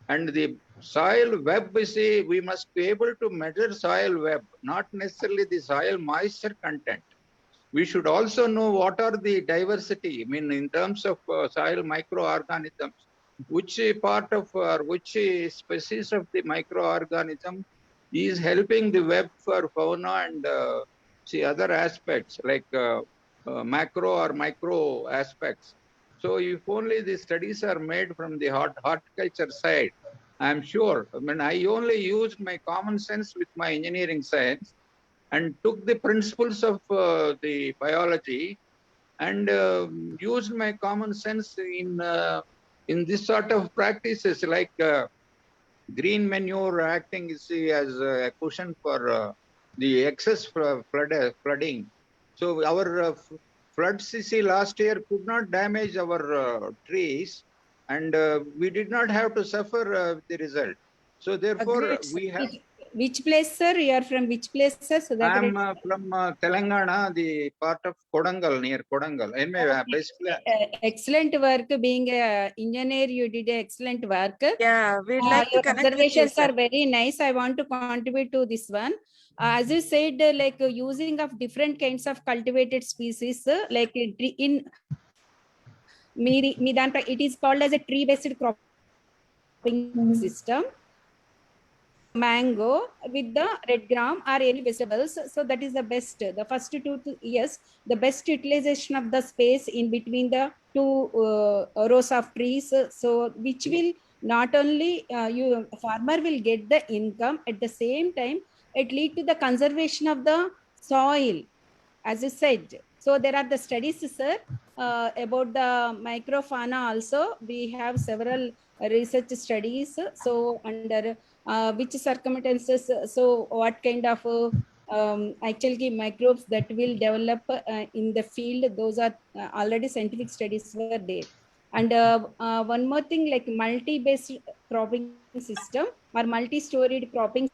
And the soil web, you see, we must be able to measure soil web, not necessarily the soil moisture content. We should also know what are the diversity, I mean, in terms of soil microorganisms, which part of or which species of the microorganism is helping the web for fauna and see other aspects like macro or micro aspects. So if only the studies are made from the horticulture side, I'm sure, I mean, I only used my common sense with my engineering science and took the principles of the biology and used my common sense in this sort of practices, like green manure acting, you see, as a cushion for the excess flooding. So our floods, you see, last year could not damage our trees, and we did not have to suffer the result. So therefore, Great, we have. Which place, sir? You are from which place, sir? So that I am from Telangana, the part of Kodangal, near Kodangal. Anyway, basically, excellent work. Being an engineer, you did excellent work. Yeah, we'd like to Your connect with you, observations sir. are very nice. I want to contribute to this one. As you said, like using of different kinds of cultivated species, like in Midanta, it is called as a tree-based cropping system. mango with the red gram or any vegetables. So that is the best. The first 2 years, the best utilization of the space in between the two rows of trees. So which will not only farmer will get the income, at the same time it lead to the conservation of the soil, as you said. So there are the studies, sir, about the microfauna also. We have several research studies. So under which circumstances, so what kind of actually microbes that will develop in the field, those are already scientific studies were there. And one more thing, like multi-based cropping system or multi-storied cropping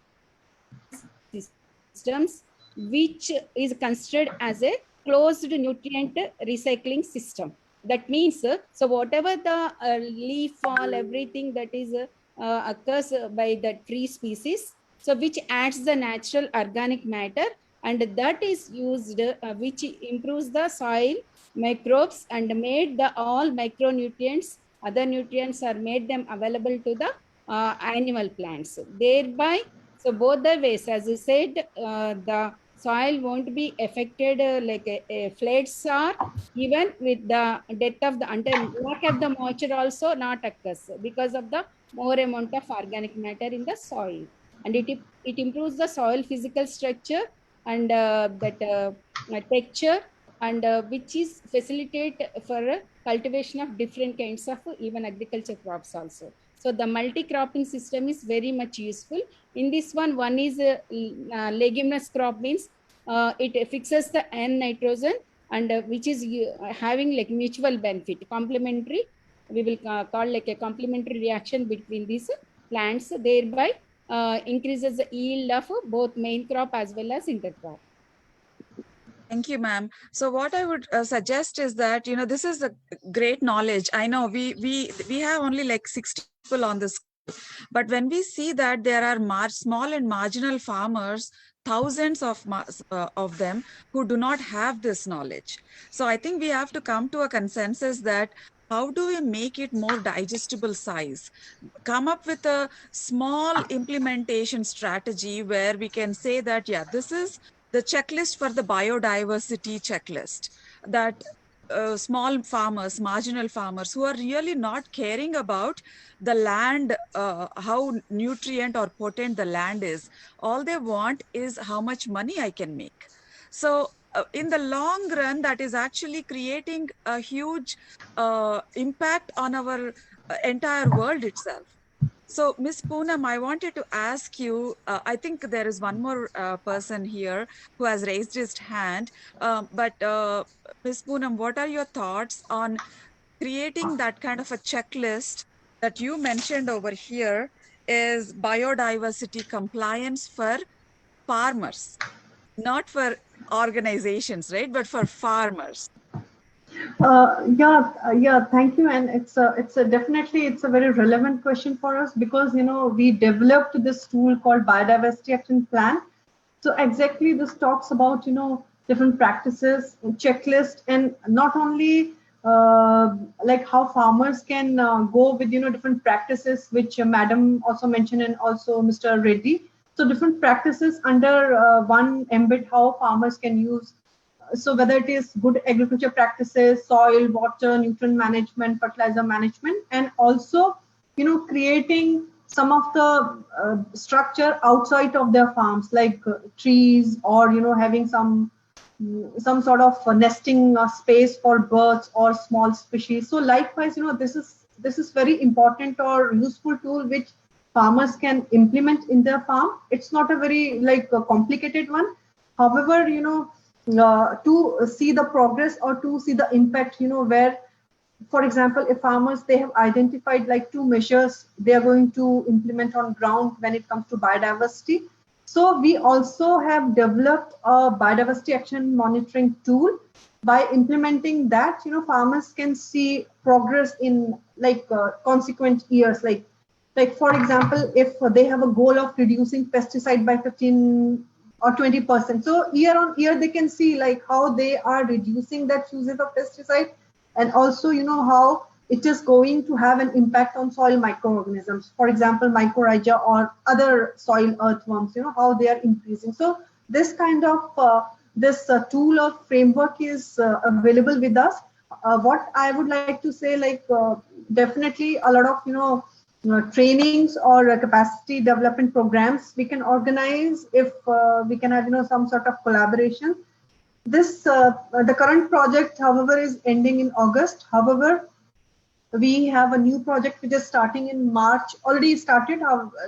systems, which is considered as a closed nutrient recycling system. That means, so whatever the leaf fall, everything that is occurs by the tree species, so which adds the natural organic matter, and that is used, which improves the soil microbes and made the all micronutrients, other nutrients are made them available to the animal plants. Thereby, so both the ways, as you said, the soil won't be affected like a floods, or even with the death of the under lack of the moisture also not occurs because of the more amount of organic matter in the soil. And it improves the soil physical structure and that texture, and which is facilitate for cultivation of different kinds of even agriculture crops also. So the multi-cropping system is very much useful. In this one is leguminous crop, means it fixes the N nitrogen, and which is having like mutual benefit, complementary. We will call like a complementary reaction between these plants, thereby increases the yield of both main crop as well as intercrop. Thank you, ma'am. So what I would suggest is that, this is a great knowledge. I know we have only like 60 people on this, but when we see that there are small and marginal farmers, thousands of them who do not have this knowledge. So I think we have to come to a consensus that how do we make it more digestible size? Come up with a small implementation strategy where we can say that, yeah, this is the checklist for the biodiversity checklist, that small farmers, marginal farmers who are really not caring about the land, how nutrient or potent the land is. All they want is how much money I can make. So in the long run, that is actually creating a huge impact on our entire world itself. So, Ms. Poonam, I wanted to ask you, I think there is one more person here who has raised his hand, but Ms. Poonam, what are your thoughts on creating that kind of a checklist that you mentioned over here is biodiversity compliance for farmers, not for organizations, right? But for farmers. Yeah. Thank you. And it's a very relevant question for us because we developed this tool called Biodiversity Action Plan. So exactly this talks about different practices, checklist, and not only like how farmers can go with different practices, which Madam also mentioned, and also Mr. Reddy. So different practices under one ambit, how farmers can use. So whether it is good agriculture practices, soil, water, nutrient management, fertilizer management, and also creating some of the structure outside of their farms, like trees, or having some sort of nesting space for birds or small species. So likewise, this is very important or useful tool which farmers can implement in their farm. It's not a very complicated one. However, to see the progress or to see the impact, where, for example, if farmers, they have identified like 2 measures they are going to implement on ground when it comes to biodiversity. So we also have developed a biodiversity action monitoring tool. By implementing that, farmers can see progress in consequent years. Like for example, if they have a goal of reducing pesticide by 15 or 20%. So year on year, they can see like how they are reducing that usage of pesticide, and also how it is going to have an impact on soil microorganisms. For example, mycorrhiza or other soil earthworms, how they are increasing. So this kind of this tool or framework is available with us. What I would like to say, definitely a lot of trainings or capacity development programs we can organize if we can have some sort of collaboration. This the current project, however, is ending in August. However, we have a new project which is starting in March, already started.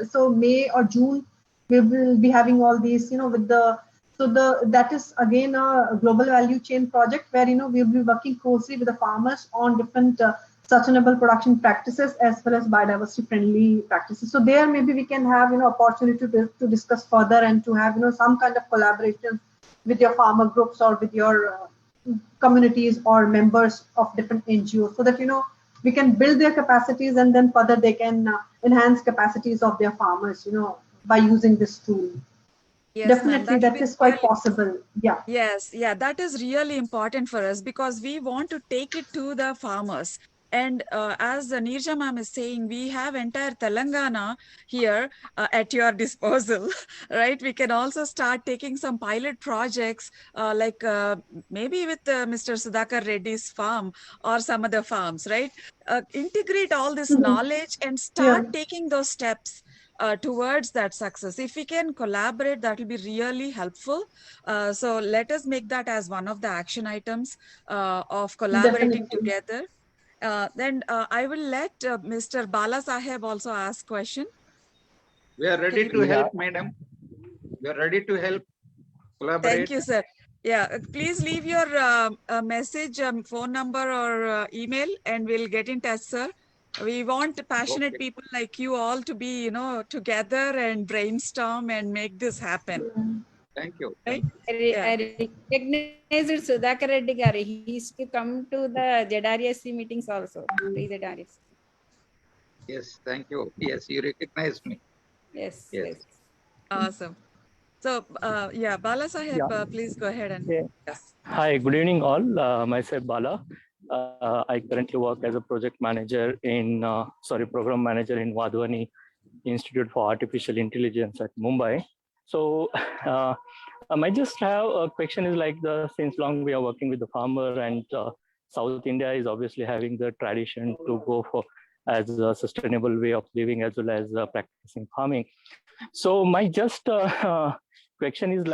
So May or June, we will be having all these, with the, that is again a global value chain project where, we'll be working closely with the farmers on different sustainable production practices as well as biodiversity friendly practices. So there maybe we can have, opportunity to discuss further and to have, some kind of collaboration with your farmer groups or with your communities or members of different NGOs, so that, we can build their capacities and then further they can enhance capacities of their farmers, by using this tool. Yes, ma'am. Definitely, that is quite possible. Yeah. Yes, yeah, that is really important for us because we want to take it to the farmers. And as Neerja ma'am is saying, we have entire Telangana here at your disposal, right? We can also start taking some pilot projects maybe with Mr. Sudhakar Reddy's farm or some other farms, right? Integrate all this knowledge and start taking those steps towards that success. If we can collaborate, that will be really helpful. So let us make that as one of the action items of collaborating together. Then I will let Mr. Bala Saheb also ask question. We are ready to help, madam. We are ready to help, collaborate. Thank you, sir. Yeah, please leave your message, phone number or email, and we'll get in touch, sir. We want passionate people like you all to be, together and brainstorm and make this happen. Thank you. Right? I recognized Sudhakar Reddy Gari. He used to come to the ZRSC meetings also. ZRSC. Yes, thank you. Yes, you recognized me. Yes. Awesome. So, Bala Saheb, please go ahead and yes. Hi, good evening all. Myself Bala. I currently work as a project manager program manager in Wadhwani Institute for Artificial Intelligence at Mumbai. So I just have a question is since long we are working with the farmer and South India is obviously having the tradition to go for as a sustainable way of living as well as practicing farming. So my just question is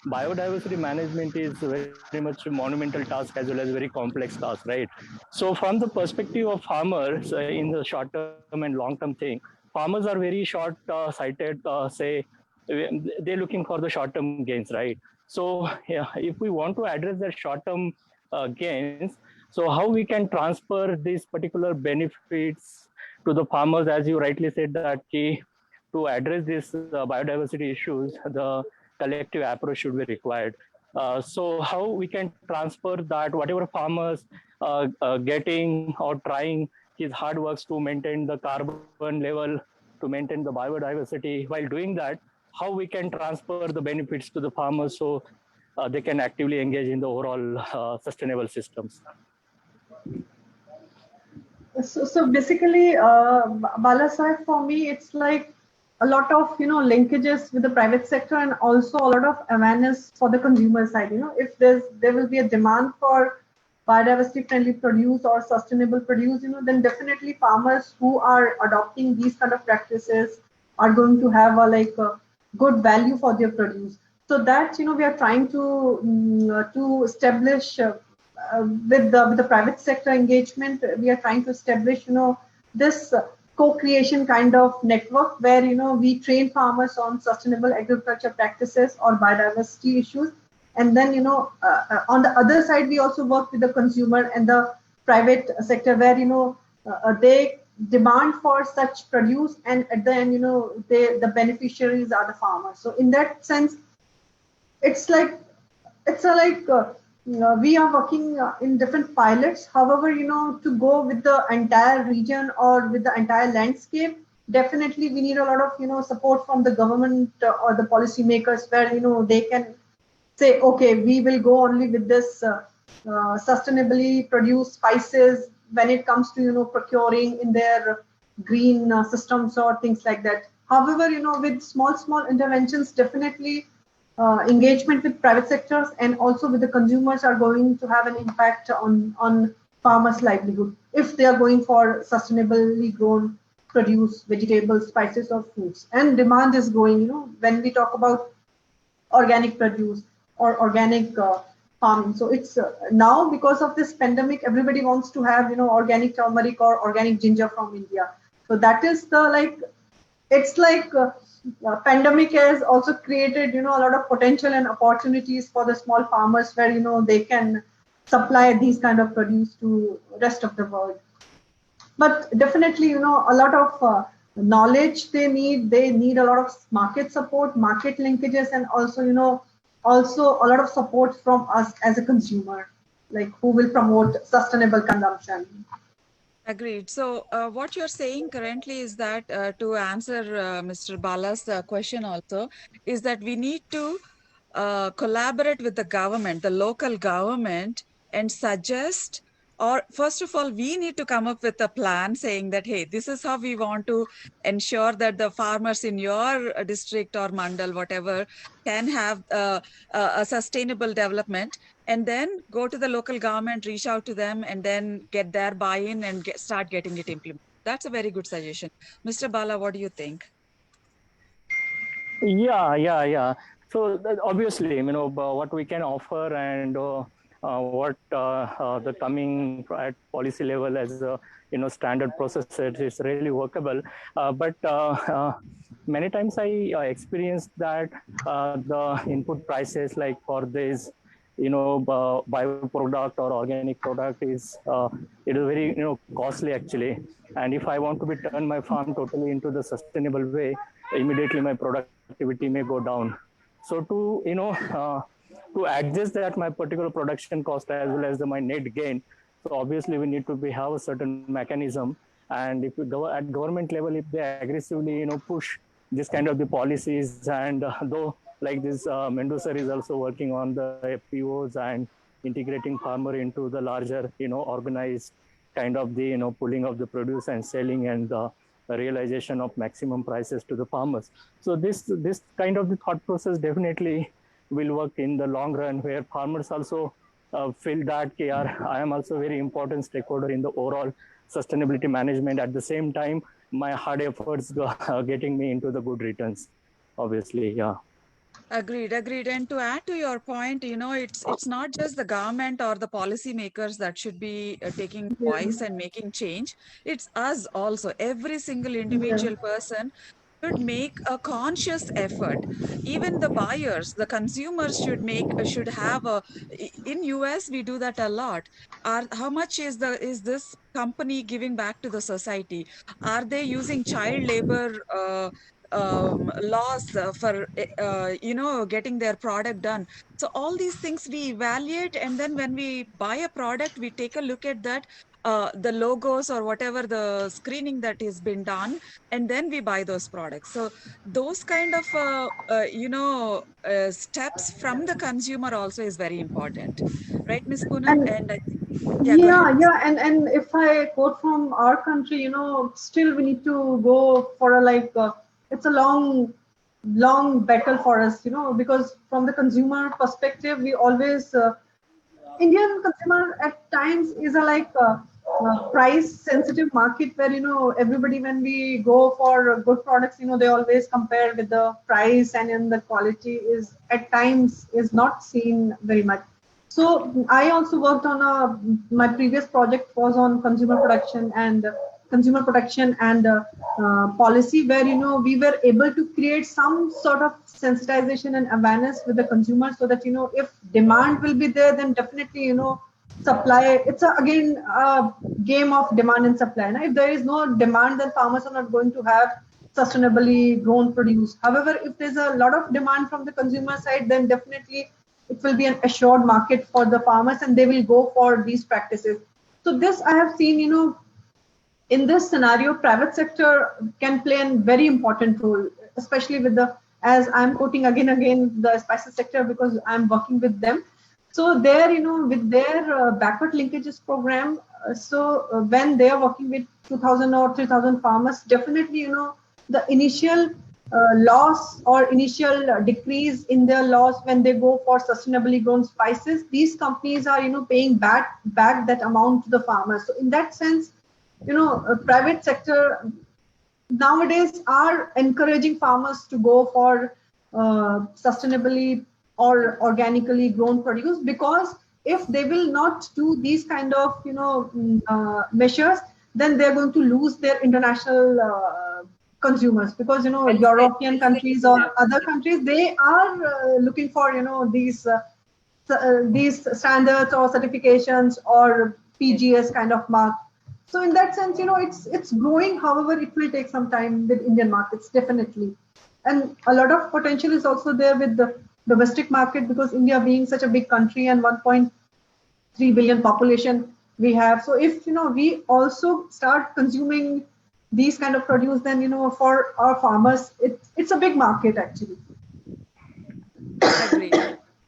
biodiversity management is very much a monumental task as well as a very complex task, right? So from the perspective of farmers in the short term and long term thing, farmers are very short sighted, they're looking for the short term gains, right? So if we want to address the short term gains, so how we can transfer these particular benefits to the farmers, as you rightly said that to address these biodiversity issues, the collective approach should be required. So how we can transfer that, whatever farmers getting or trying his hard works to maintain the carbon level, to maintain the biodiversity, while doing that, how we can transfer the benefits to the farmers so they can actively engage in the overall sustainable systems. So basically, Bala Saheb, for me, it's like a lot of linkages with the private sector and also a lot of awareness for the consumer side. If there will be a demand for biodiversity friendly produce or sustainable produce, then definitely farmers who are adopting these kind of practices are going to have a good value for their produce. So that we are trying to establish with the private sector engagement. We are trying to establish this co-creation kind of network where we train farmers on sustainable agriculture practices or biodiversity issues, and then on the other side we also work with the consumer and the private sector where they demand for such produce, and at the end the beneficiaries are the farmers. So in that sense, we are working in different pilots. However, to go with the entire region or with the entire landscape, definitely we need a lot of support from the government or the policymakers, where they can say, okay, we will go only with this sustainably produced spices when it comes to procuring in their green systems or things like that. However, with small interventions, definitely engagement with private sectors and also with the consumers are going to have an impact on farmers' livelihood if they are going for sustainably grown produce, vegetables, spices, or foods. And demand is growing. When we talk about organic produce or organic farming, so it's now because of this pandemic, everybody wants to have organic turmeric or organic ginger from India. So that is it's like pandemic has also created a lot of potential and opportunities for the small farmers where they can supply these kind of produce to rest of the world. But definitely a lot of knowledge they need a lot of market support, market linkages, and also a lot of support from us as a consumer, like who will promote sustainable consumption. Agreed. So what you're saying currently is that to answer Mr. Bala's question also, is that we need to collaborate with the government, the local government, and suggest, or first of all, we need to come up with a plan saying that, hey, this is how we want to ensure that the farmers in your district or mandal, whatever, can have a sustainable development, and then go to the local government, reach out to them, and then get their buy-in and start getting it implemented. That's a very good suggestion. Mr. Bala, what do you think? Yeah. So obviously, what we can offer and what the coming at policy level as standard processes is really workable. But many times I experienced that the input prices, like for this, bioproduct or organic product, it is very costly actually. And if I want to turn my farm totally into the sustainable way, immediately my productivity may go down. So to adjust that my particular production cost as well as my net gain, so obviously we need to have a certain mechanism. And if we go at government level, if they aggressively push this kind of the policies, and though like this Mendoza is also working on the FPOs and integrating farmer into the larger organized kind of the pulling of the produce and selling, and the realization of maximum prices to the farmers. So this kind of the thought process definitely will work in the long run, where farmers also feel that I am also a very important stakeholder in the overall sustainability management. At the same time, my hard efforts getting me into the good returns, obviously. Yeah. Agreed. And to add to your point, it's not just the government or the policymakers that should be taking voice and making change. It's us also. Every single individual person should make a conscious effort. Even the buyers, the consumers should have in US we do that a lot. How much is this company giving back to the society? Are they using child labor laws for getting their product done? So all these things we evaluate, and then when we buy a product, we take a look at that, the logos or whatever the screening that has been done, and then we buy those products. So those kind of steps from the consumer also is very important, right, Ms. Poonam? And I think, go ahead. And if I quote from our country, still we need to go for it's a long battle for us, because from the consumer perspective, we always Indian consumer at times is a price sensitive market where everybody, when we go for good products, they always compare with the price, and then the quality is at times is not seen very much. So I also worked on my previous project was on consumer protection and policy, where we were able to create some sort of sensitization and awareness with the consumer, so that if demand will be there, then definitely supply. It's again a game of demand and supply. Now, if there is no demand, then farmers are not going to have sustainably grown produce. However, if there's a lot of demand from the consumer side, then definitely it will be an assured market for the farmers, and they will go for these practices. So this I have seen, in this scenario, private sector can play a very important role, especially with as I'm quoting again, the spices sector, because I'm working with them. So there, with their backward linkages program, when they are working with 2,000 or 3,000 farmers, definitely, the initial loss or initial decrease in their loss when they go for sustainably grown spices, these companies are, paying back that amount to the farmers. So in that sense, private sector nowadays are encouraging farmers to go for sustainably or organically grown produce, because if they will not do these kind of measures, then they're going to lose their international consumers, because European countries or other countries, they are looking for these standards or certifications or PGS kind of mark. So in that sense, it's growing. However, it will take some time with Indian markets, definitely. And a lot of potential is also there with the domestic market, because India being such a big country and 1.3 billion population we have. So if, we also start consuming these kind of produce, then, for our farmers, it's a big market actually. Agreed.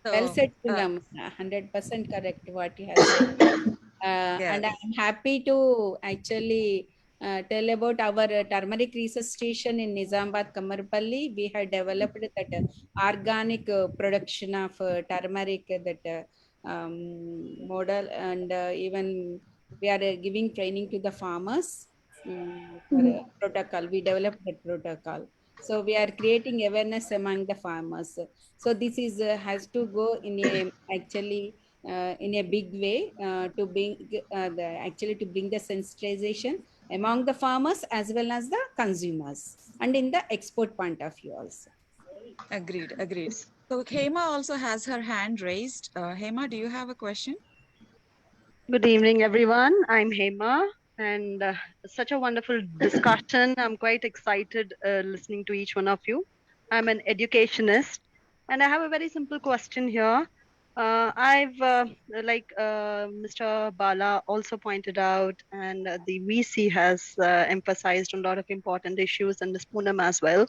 Well So, said, Singam. 100% correct what you have said. And yes. I'm happy to actually tell about our turmeric research station in Nizamabad, Kamarpalli. We have developed that organic production of turmeric, that model, and even we are giving training to the farmers for a protocol. We developed that protocol. So we are creating awareness among the farmers. So this is has to go in a actually in a big way to bring to bring the sensitization among the farmers as well as the consumers, and in the export point of view also. Agreed. Agreed. So Hema also has her hand raised. Hema, do you have a question? Good evening, everyone. I'm Hema, and such a wonderful discussion. I'm quite excited listening to each one of you. I'm an educationist, and I have a very simple question here. Like Mr. Bala also pointed out, and the VC has emphasized on a lot of important issues, and Ms. Poonam as well.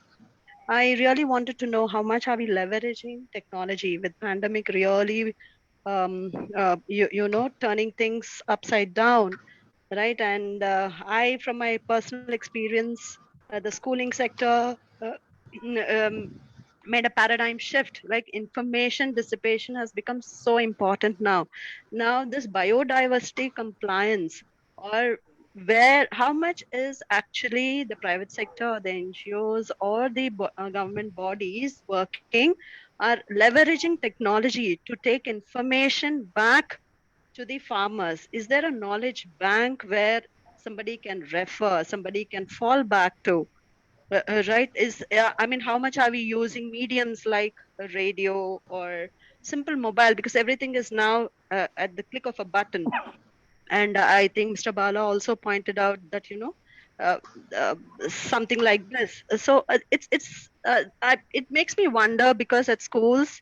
I really wanted to know how much are we leveraging technology with pandemic really turning things upside down, right? And I, from my personal experience, the schooling sector made a paradigm shift. Like, information dissipation has become so important now. Now this biodiversity compliance, or how much is actually the private sector, the NGOs, or the government bodies working, are leveraging technology to take information back to the farmers? Is there a knowledge bank where somebody can refer, somebody can fall back to? Right? I mean, how much are we using mediums like radio or simple mobile? Because everything is now at the click of a button. And I think Mr. Bala also pointed out that, uh, uh, something like this. So it makes me wonder, because at schools,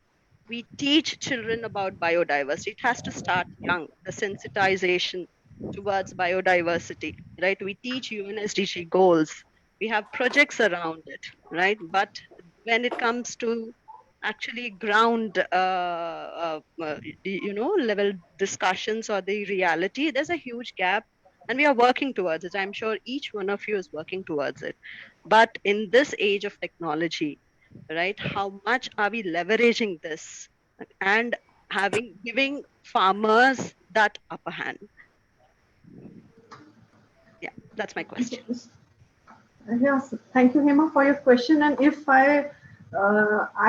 we teach children about biodiversity. It has to start young, the sensitization towards biodiversity, right? We teach UNSDG goals. We have projects around it, right? But when it comes to actually ground level discussions or the reality, there's a huge gap, and we are working towards it. I'm sure each one of you is working towards it. But in this age of technology, right, how much are we leveraging this and giving farmers that upper hand? Yeah, that's my question. Yes, thank you, Hema, for your question. And if I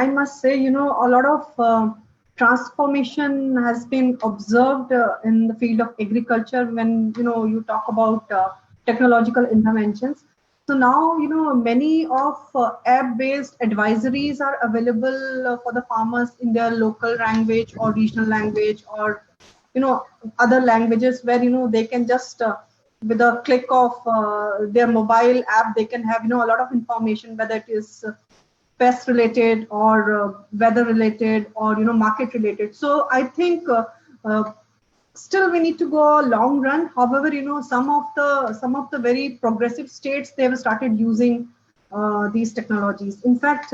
must say, a lot of transformation has been observed in the field of agriculture when, you talk about technological interventions. So now, many of app-based advisories are available for the farmers in their local language or regional language, or, other languages where, they can just with a click of their mobile app, they can have, a lot of information, whether it is pest related or weather related or, market related. So I think still we need to go a long run. However, some of the very progressive states, they have started using these technologies. In fact,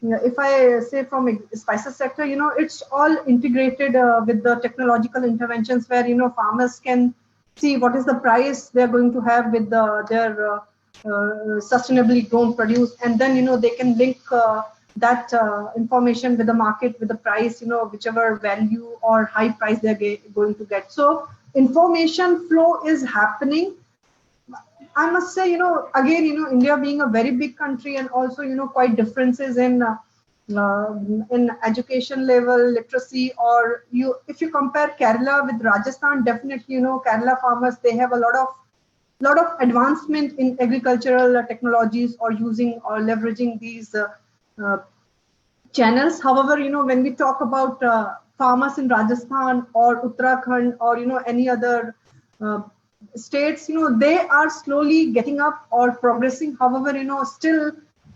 if I say from a spices sector, it's all integrated with the technological interventions where, farmers can see what is the price they're going to have with their sustainably grown produce, and then they can link that information with the market, with the price, whichever value or high price they're going to get. So information flow is happening. I must say, again, India being a very big country, and also, quite differences in education level, literacy, or if you compare Kerala with Rajasthan, definitely, Kerala farmers, they have a lot of advancement in agricultural technologies, or using or leveraging these uh, channels. However, when we talk about farmers in Rajasthan or Uttarakhand, or any other uh, states, they are slowly getting up or progressing. However, still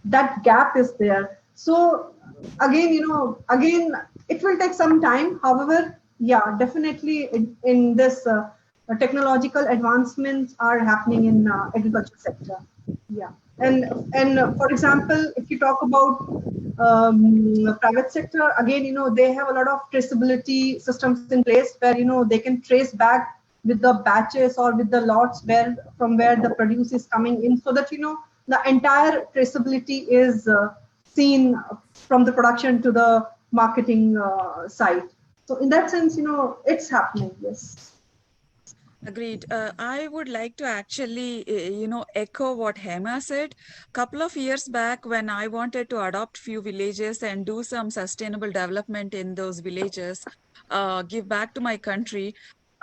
that gap is there. So again, again, it will take some time. However, yeah, definitely in this technological advancements are happening in agriculture sector. Yeah, and for example, if you talk about private sector, again, they have a lot of traceability systems in place where, they can trace back with the batches or with the lots from where the produce is coming in, so that, the entire traceability is seen from the production to the marketing side. So in that sense, it's happening. Yes. Agreed. I would like to actually, echo what Hema said. Couple of years back, when I wanted to adopt few villages and do some sustainable development in those villages, give back to my country,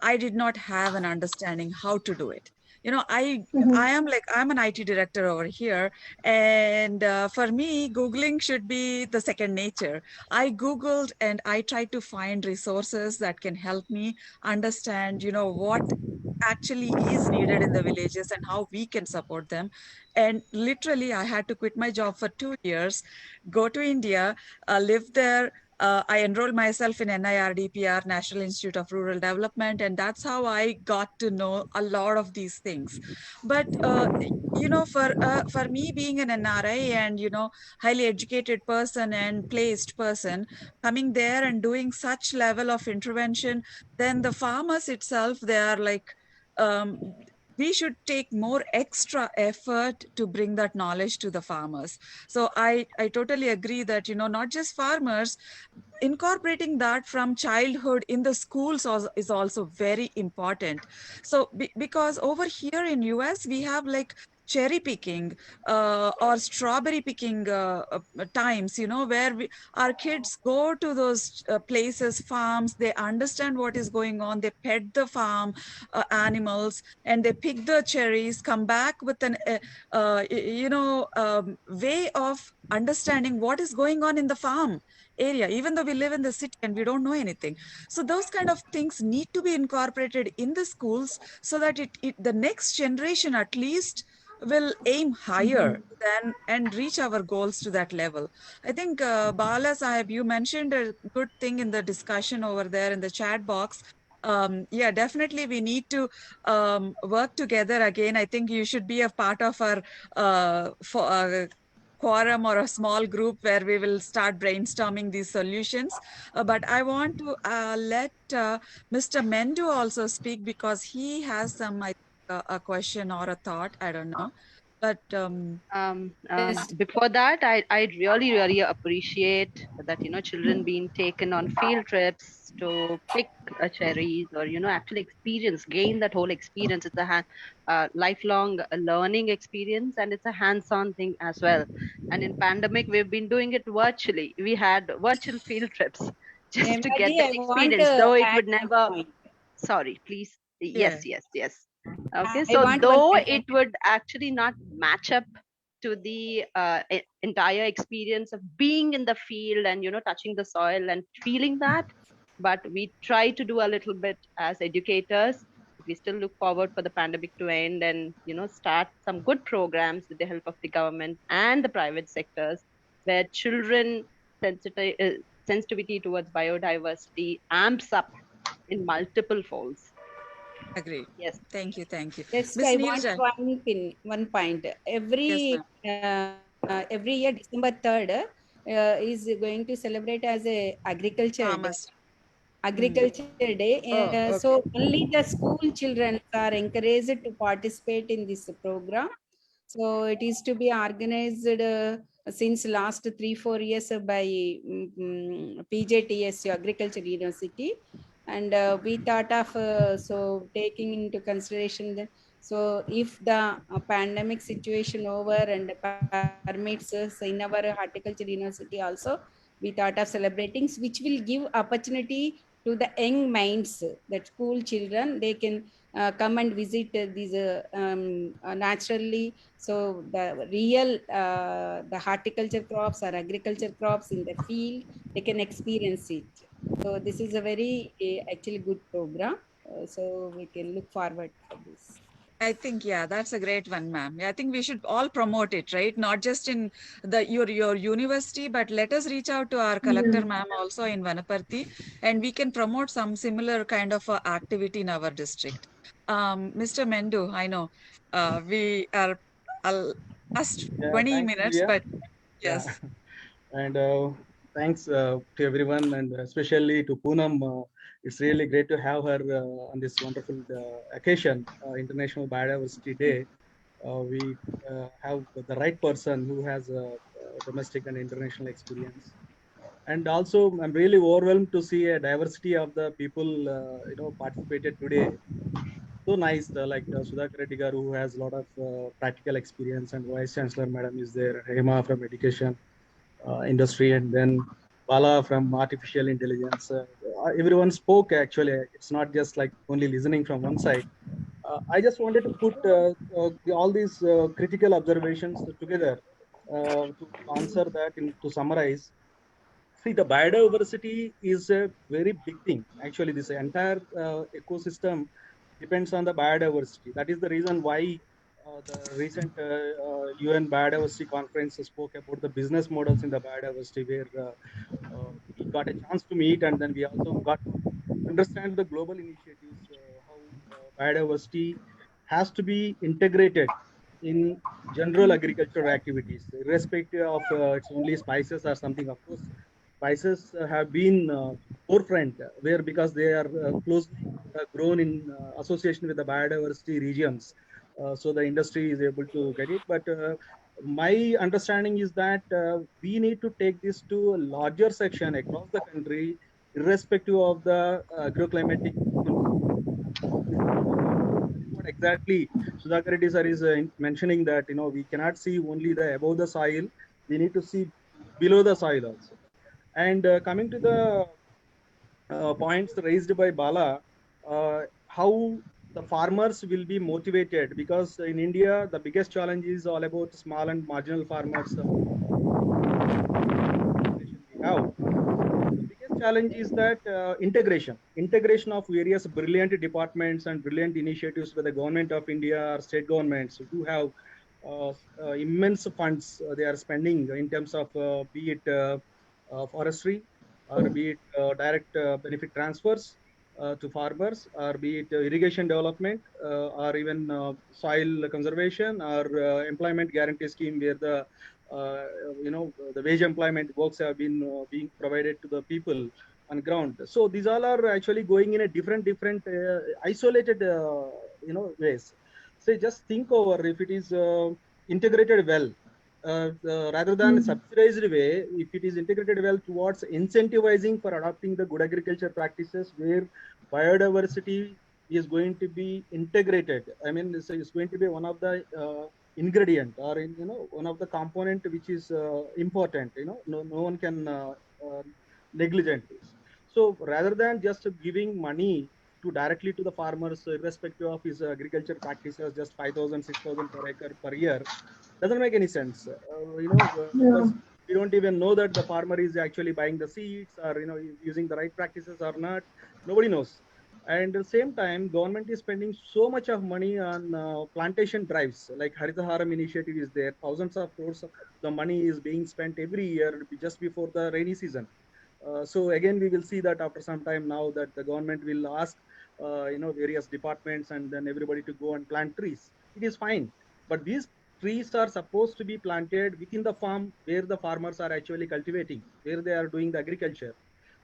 I did not have an understanding how to do it. I'm an IT director over here, and for me, Googling should be the second nature. I Googled and I tried to find resources that can help me understand, what actually is needed in the villages and how we can support them. And literally, I had to quit my job for 2 years, go to India, live there. I enrolled myself in NIRDPR, National Institute of Rural Development, and that's how I got to know a lot of these things. But for me, being an NRI and highly educated person and placed person, coming there and doing such level of intervention, then the farmers itself, they are like, um, we should take more extra effort to bring that knowledge to the farmers. So I totally agree that, not just farmers, incorporating that from childhood in the schools is also very important. So because over here in US, we have like cherry picking or strawberry picking times, where our kids go to those places, farms, they understand what is going on, they pet the farm animals, and they pick the cherries, come back with an way of understanding what is going on in the farm area, even though we live in the city and we don't know anything. So those kind of things need to be incorporated in the schools, so that the next generation at least will aim higher than and reach our goals to that level. I think Bala Sahib, you mentioned a good thing in the discussion over there in the chat box. Yeah, definitely we need to work together again. I think you should be a part of our quorum or a small group where we will start brainstorming these solutions. But I want to let Mr. Mendu also speak, because he has some, a question or a thought. I don't know. But Yes. Before that, I really, really appreciate that, children being taken on field trips to pick cherries, or, actually gain that whole experience. It's a lifelong learning experience, and it's a hands-on thing as well. And in pandemic, we've been doing it virtually. We had virtual field trips just to get Hemaji, that I want experience, to though it add would one never. point. Sorry, please. yeah, Yes. Okay, I so want one though point. it would actually not match up to the entire experience of being in the field and, touching the soil and feeling that, but we try to do a little bit as educators. We still look forward for the pandemic to end, and, start some good programs with the help of the government and the private sectors, where children sensitivity towards biodiversity amps up in multiple folds. agreed. Yes. Thank you. Thank you. Just Miss I want Neerja. one point. Yes, ma'am. Every year December 3rd is going to celebrate as a agriculture day. Farmers. agriculture day. Oh, So okay. only the school children are encouraged to participate in this program. So it is to be organized since last 3-4 years by PJTSU Agriculture University, and we thought of so taking into consideration that, so if the pandemic situation over and permits us in our horticulture university also, we thought of celebrating, which will give opportunity to the young minds, that school children, they can come and visit these naturally, so the real the horticulture crops or agriculture crops in the field, they can experience it. So this is a very actually good program. So we can look forward for this. I think, yeah, that's a great one, ma'am. Yeah, I think we should all promote it, right? Not just in your university, but let us reach out to our Yeah. collector, ma'am, also in Vanaparthi, and we can promote some similar kind of activity in our district. Mr. Mendu, I know we are past Yeah, 20 thanks, minutes, Divya. but Yeah, yes. and thanks to everyone, and especially to Poonam. It's really great to have her on this wonderful occasion, International Biodiversity Day. We have the right person who has domestic and international experience, and also I'm really overwhelmed to see a diversity of the people, participated today. So nice, Sudhakar Reddy garu, who has a lot of practical experience, and Vice Chancellor Madam is there, Hema from Education industry, and then Bala from artificial intelligence. Everyone spoke actually. It's not just like only listening from one side. I just wanted to put all these critical observations together to answer that, to summarize. See, the biodiversity is a very big thing. Actually, this entire ecosystem depends on the biodiversity. That is the reason why the recent UN Biodiversity Conference spoke about the business models in the biodiversity, where we got a chance to meet, and then we also got to understand the global initiatives, how biodiversity has to be integrated in general agricultural activities, irrespective of it's only spices or something. Of course, spices have been forefront, where because they are closely grown in association with the biodiversity regions, so the industry is able to get it. But my understanding is that we need to take this to a larger section across the country, irrespective of the agroclimatic that is what exactly Sudhakar Reddy sir is mentioning, that we cannot see only the above the soil, we need to see below the soil also. And coming to the points raised by Bala, how the farmers will be motivated, because in India the biggest challenge is all about small and marginal farmers. We have the biggest challenge is that integration of various brilliant departments and brilliant initiatives by the government of India or state governments who have immense funds they are spending in terms of be it forestry, or be it direct benefit transfers to farmers, or be it irrigation development, or even soil conservation, or employment guarantee scheme, where uh, the wage employment works have been being provided to the people on ground. So these all are actually going in a different isolated ways. So just think over if it is integrated well, rather than subsidized way, if it is integrated well towards incentivizing for adopting the good agriculture practices, where biodiversity is going to be integrated. I mean, it's going to be one of the ingredient, or one of the component which is important. No one can negligent this. So rather than just giving money to directly to the farmers, irrespective of his agriculture practices, just 5,000 6,000 per acre per year, doesn't make any sense. Yeah. Because we don't even know that the farmer is actually buying the seeds, or using the right practices or not. Nobody knows. And at the same time, government is spending so much of money on plantation drives, like Haritaharam initiative is there. Thousands of crores of the money is being spent every year just before the rainy season. So again, we will see that after some time now, that the government will ask, various departments and then everybody to go and plant trees. It is fine, but these trees are supposed to be planted within the farm, where the farmers are actually cultivating, where they are doing the agriculture.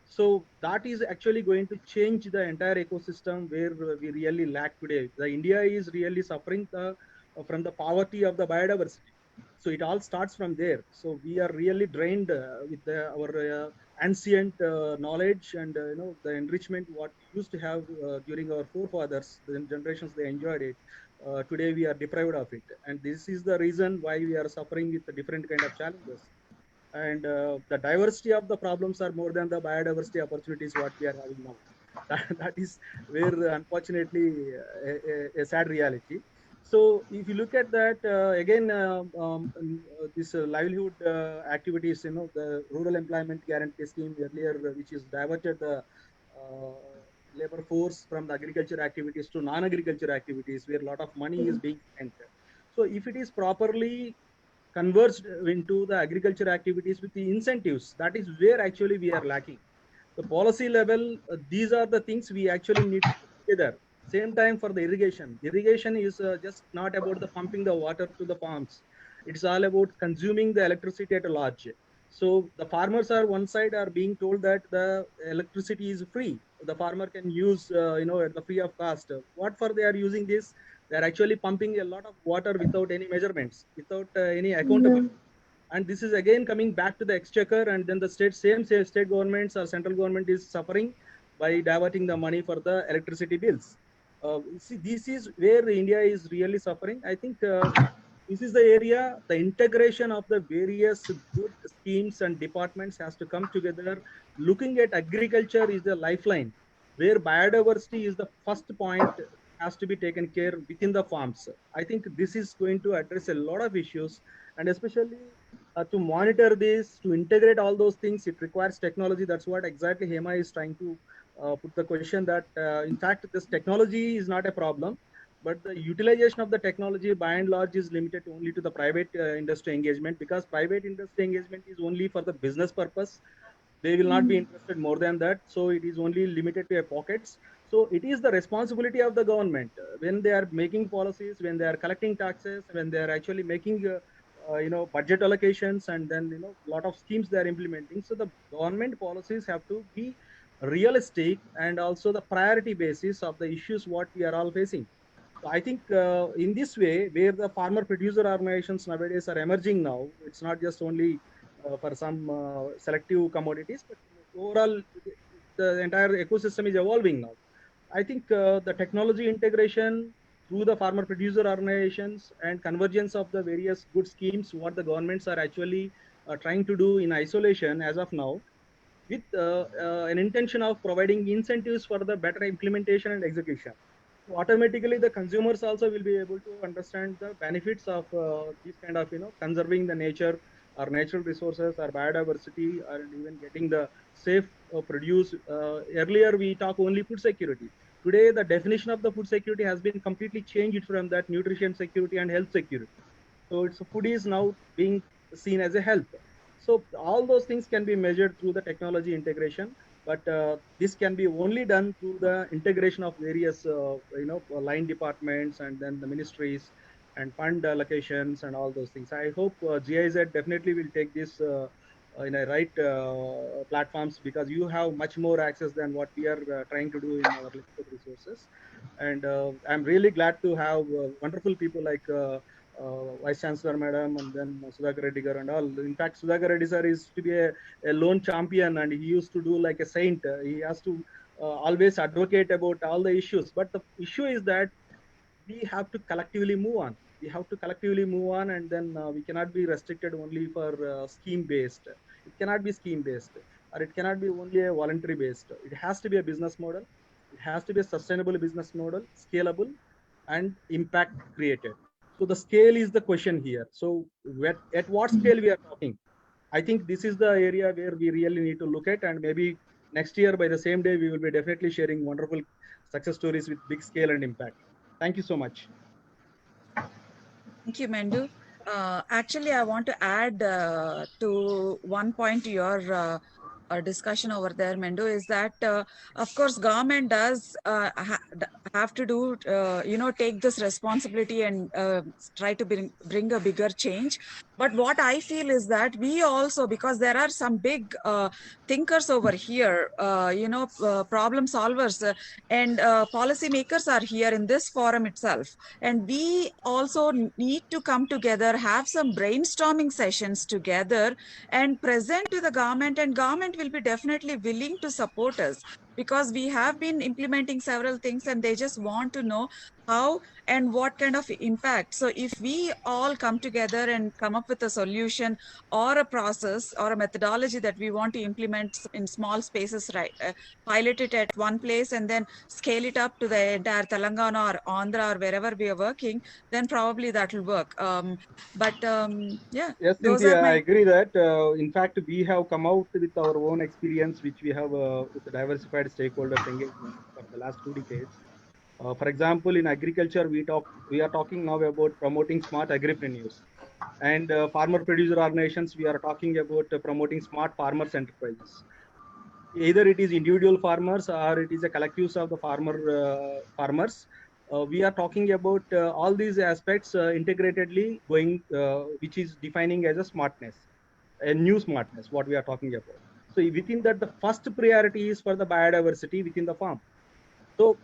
So that is actually going to change the entire ecosystem where we really lack today. The India is really suffering from the poverty of the biodiversity. So it all starts from there. So we are really drained with our ancient knowledge and the enrichment what we used to have during our forefathers, the generations they enjoyed it. Today we are deprived of it, and this is the reason why we are suffering with the different kind of challenges. And the diversity of the problems are more than the biodiversity opportunities what we are having now. That is where unfortunately a sad reality. So if you look at that again, this livelihood activities, the rural employment guarantee scheme earlier, which is diverted the labor force from the agriculture activities to non-agriculture activities, where a lot of money is being spent. So if it is properly converged into the agriculture activities with the incentives, that is where actually we are lacking. The policy level, these are the things we actually need to put together. Same time for the irrigation. Irrigation is just not about the pumping the water to the farms. It's all about consuming the electricity at a large. So the farmers are one side are being told that the electricity is free. The farmer can use, at the free of cost. What for they are using this? They are actually pumping a lot of water without any measurements, without any accountability. And this is again coming back to the exchequer, and then the state governments or central government is suffering by diverting the money for the electricity bills. See, this is where India is really suffering. I think this is the area, the integration of the various good schemes and departments has to come together. Looking at agriculture is the lifeline, where biodiversity is the first point has to be taken care within the farms. I think this is going to address a lot of issues, and especially to monitor this, to integrate all those things, it requires technology. That's what exactly Hema is trying to put the question that, in fact, this technology is not a problem, but the utilization of the technology by and large is limited only to the private industry engagement, because private industry engagement is only for the business purpose. They will not be interested more than that. So it is only limited to a pockets. So it is the responsibility of the government when they are making policies, when they are collecting taxes, when they are actually making budget allocations, and then a lot of schemes they are implementing. So the government policies have to be realistic and also the priority basis of the issues what we are all facing. So I think in this way, where the farmer producer organizations nowadays are emerging now, it's not just only for some selective commodities, but overall the entire ecosystem is evolving now. I think the technology integration through the farmer producer organizations and convergence of the various good schemes, what the governments are actually trying to do in isolation as of now, with an intention of providing incentives for the better implementation and execution. So automatically, the consumers also will be able to understand the benefits of these kind of conserving the nature, our natural resources, our biodiversity, and even getting the safe produce. Earlier, we talk only food security. Today, the definition of the food security has been completely changed from that nutrition security and health security. So it's food is now being seen as a health. So all those things can be measured through the technology integration, but this can be only done through the integration of various line departments and then the ministries and fund allocations and all those things. I hope GIZ definitely will take this in a right platforms, because you have much more access than what we are trying to do in our limited resources. And I'm really glad to have wonderful people like Vice Chancellor Madam, and then Sudhakar Reddy Garu and all. In fact, Sudhakar Reddy sir is to be a lone champion, and he used to do like a saint. He has to always advocate about all the issues. But the issue is that we have to collectively move on. We have to collectively move on, and then we cannot be restricted only for scheme based. It cannot be scheme based, or it cannot be only a voluntary based. It has to be a business model. It has to be a sustainable business model, scalable, and impact created. So the scale is the question here. So at what scale we are talking? I think this is the area where we really need to look at, and maybe next year by the same day, we will be definitely sharing wonderful success stories with big scale and impact. Thank you so much. Thank you, Mendu. Actually, I want to add to one point to your discussion over there, Mendu, is that, of course, government does have to do, take this responsibility and try to bring a bigger change. But what I feel is that we also, because there are some big thinkers over here, problem solvers and policy makers are here in this forum itself. And we also need to come together, have some brainstorming sessions together and present to the government, and government will be definitely willing to support us, because we have been implementing several things and they just want to know how and what kind of impact. So if we all come together and come up with a solution or a process or a methodology that we want to implement in small spaces, right, pilot it at one place and then scale it up to the entire Telangana or Andhra or wherever we are working, then probably that will work. Yeah, Yes, those are Cynthia, I my. agree that. In fact, we have come out with our own experience, which we have with the diversified stakeholders engagement for the last 2 decades. For example, in agriculture, we are talking now about promoting smart agripreneurs, and farmer producer organizations. We are talking about promoting smart farmers enterprises. Either it is individual farmers or it is a collectives of the farmers. We are talking about all these aspects integratedly going, which is defining as a smartness, a new smartness, what we are talking about. So within that, the first priority is for the biodiversity within the farm. So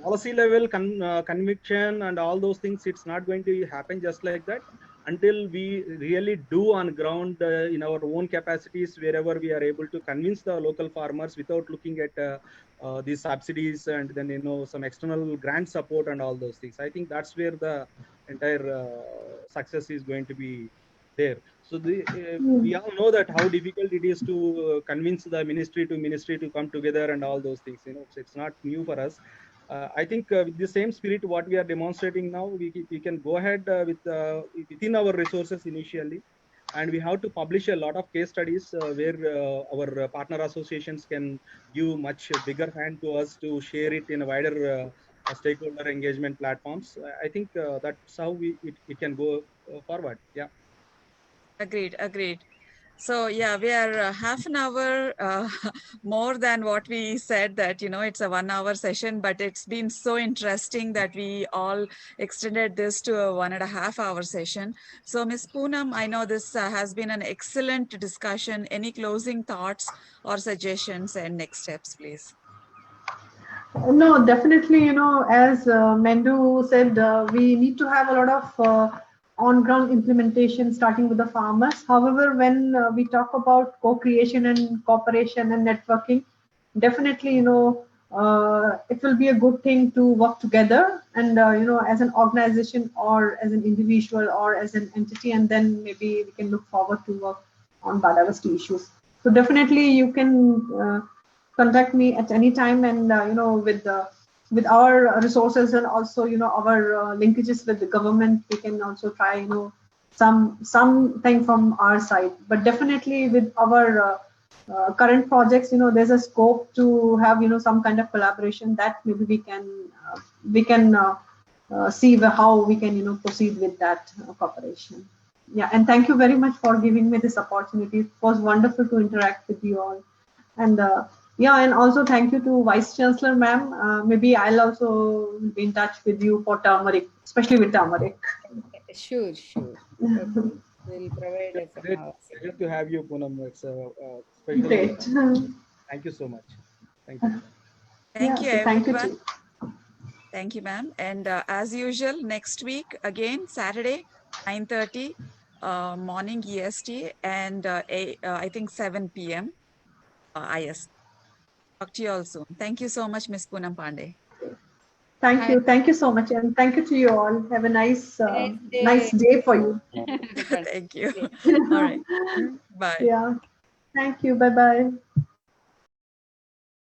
policy level conviction and all those things, it's not going to happen just like that until we really do on ground in our own capacities, wherever we are able to convince the local farmers without looking at these subsidies and then some external grant support and all those things. I think that's where the entire success is going to be there. So we all know that how difficult it is to convince the ministry to come together and all those things. So it's not new for us. I think with the same spirit, what we are demonstrating now, we can go ahead within our resources initially, and we have to publish a lot of case studies where our partner associations can give much bigger hand to us to share it in a wider stakeholder engagement platforms. I think that's how it can go forward. Yeah. Agreed. So yeah, we are half an hour more than what we said, that it's a 1 hour session, but it's been so interesting that we all extended this to a 1.5 hour session. So Ms. Poonam, I know this has been an excellent discussion. Any closing thoughts or suggestions and next steps, please? No, definitely, as Mendu said, we need to have a lot of on-ground implementation starting with the farmers. However, when we talk about co-creation and cooperation and networking, definitely, it will be a good thing to work together and, as an organization or as an individual or as an entity, and then maybe we can look forward to work on biodiversity issues. So definitely you can contact me at any time, and with our resources and also our linkages with the government, we can also try something from our side. But definitely with our current projects, there's a scope to have some kind of collaboration that maybe we can see how we can proceed with that cooperation. Yeah, and thank you very much for giving me this opportunity. It was wonderful to interact with you all. And yeah, and also thank you to Vice Chancellor ma'am. Maybe I'll also be in touch with you for turmeric, especially with turmeric. Sure. Okay. We'll provide it from our side. Great to have you, Poonam. It's special. Great. Thank you so much. Thank you. Thank you, so thank you everyone. too. Thank you, ma'am. And as usual, next week, again, Saturday, 9:30 morning EST, and I think 7 p.m. IS. Talk to you all soon. Thank you so much, Ms. Poonam Pandey. Thank you so much, and thank you to you all. Have a nice day for you. Thank you. All right. Bye. Yeah. Thank you. Bye bye.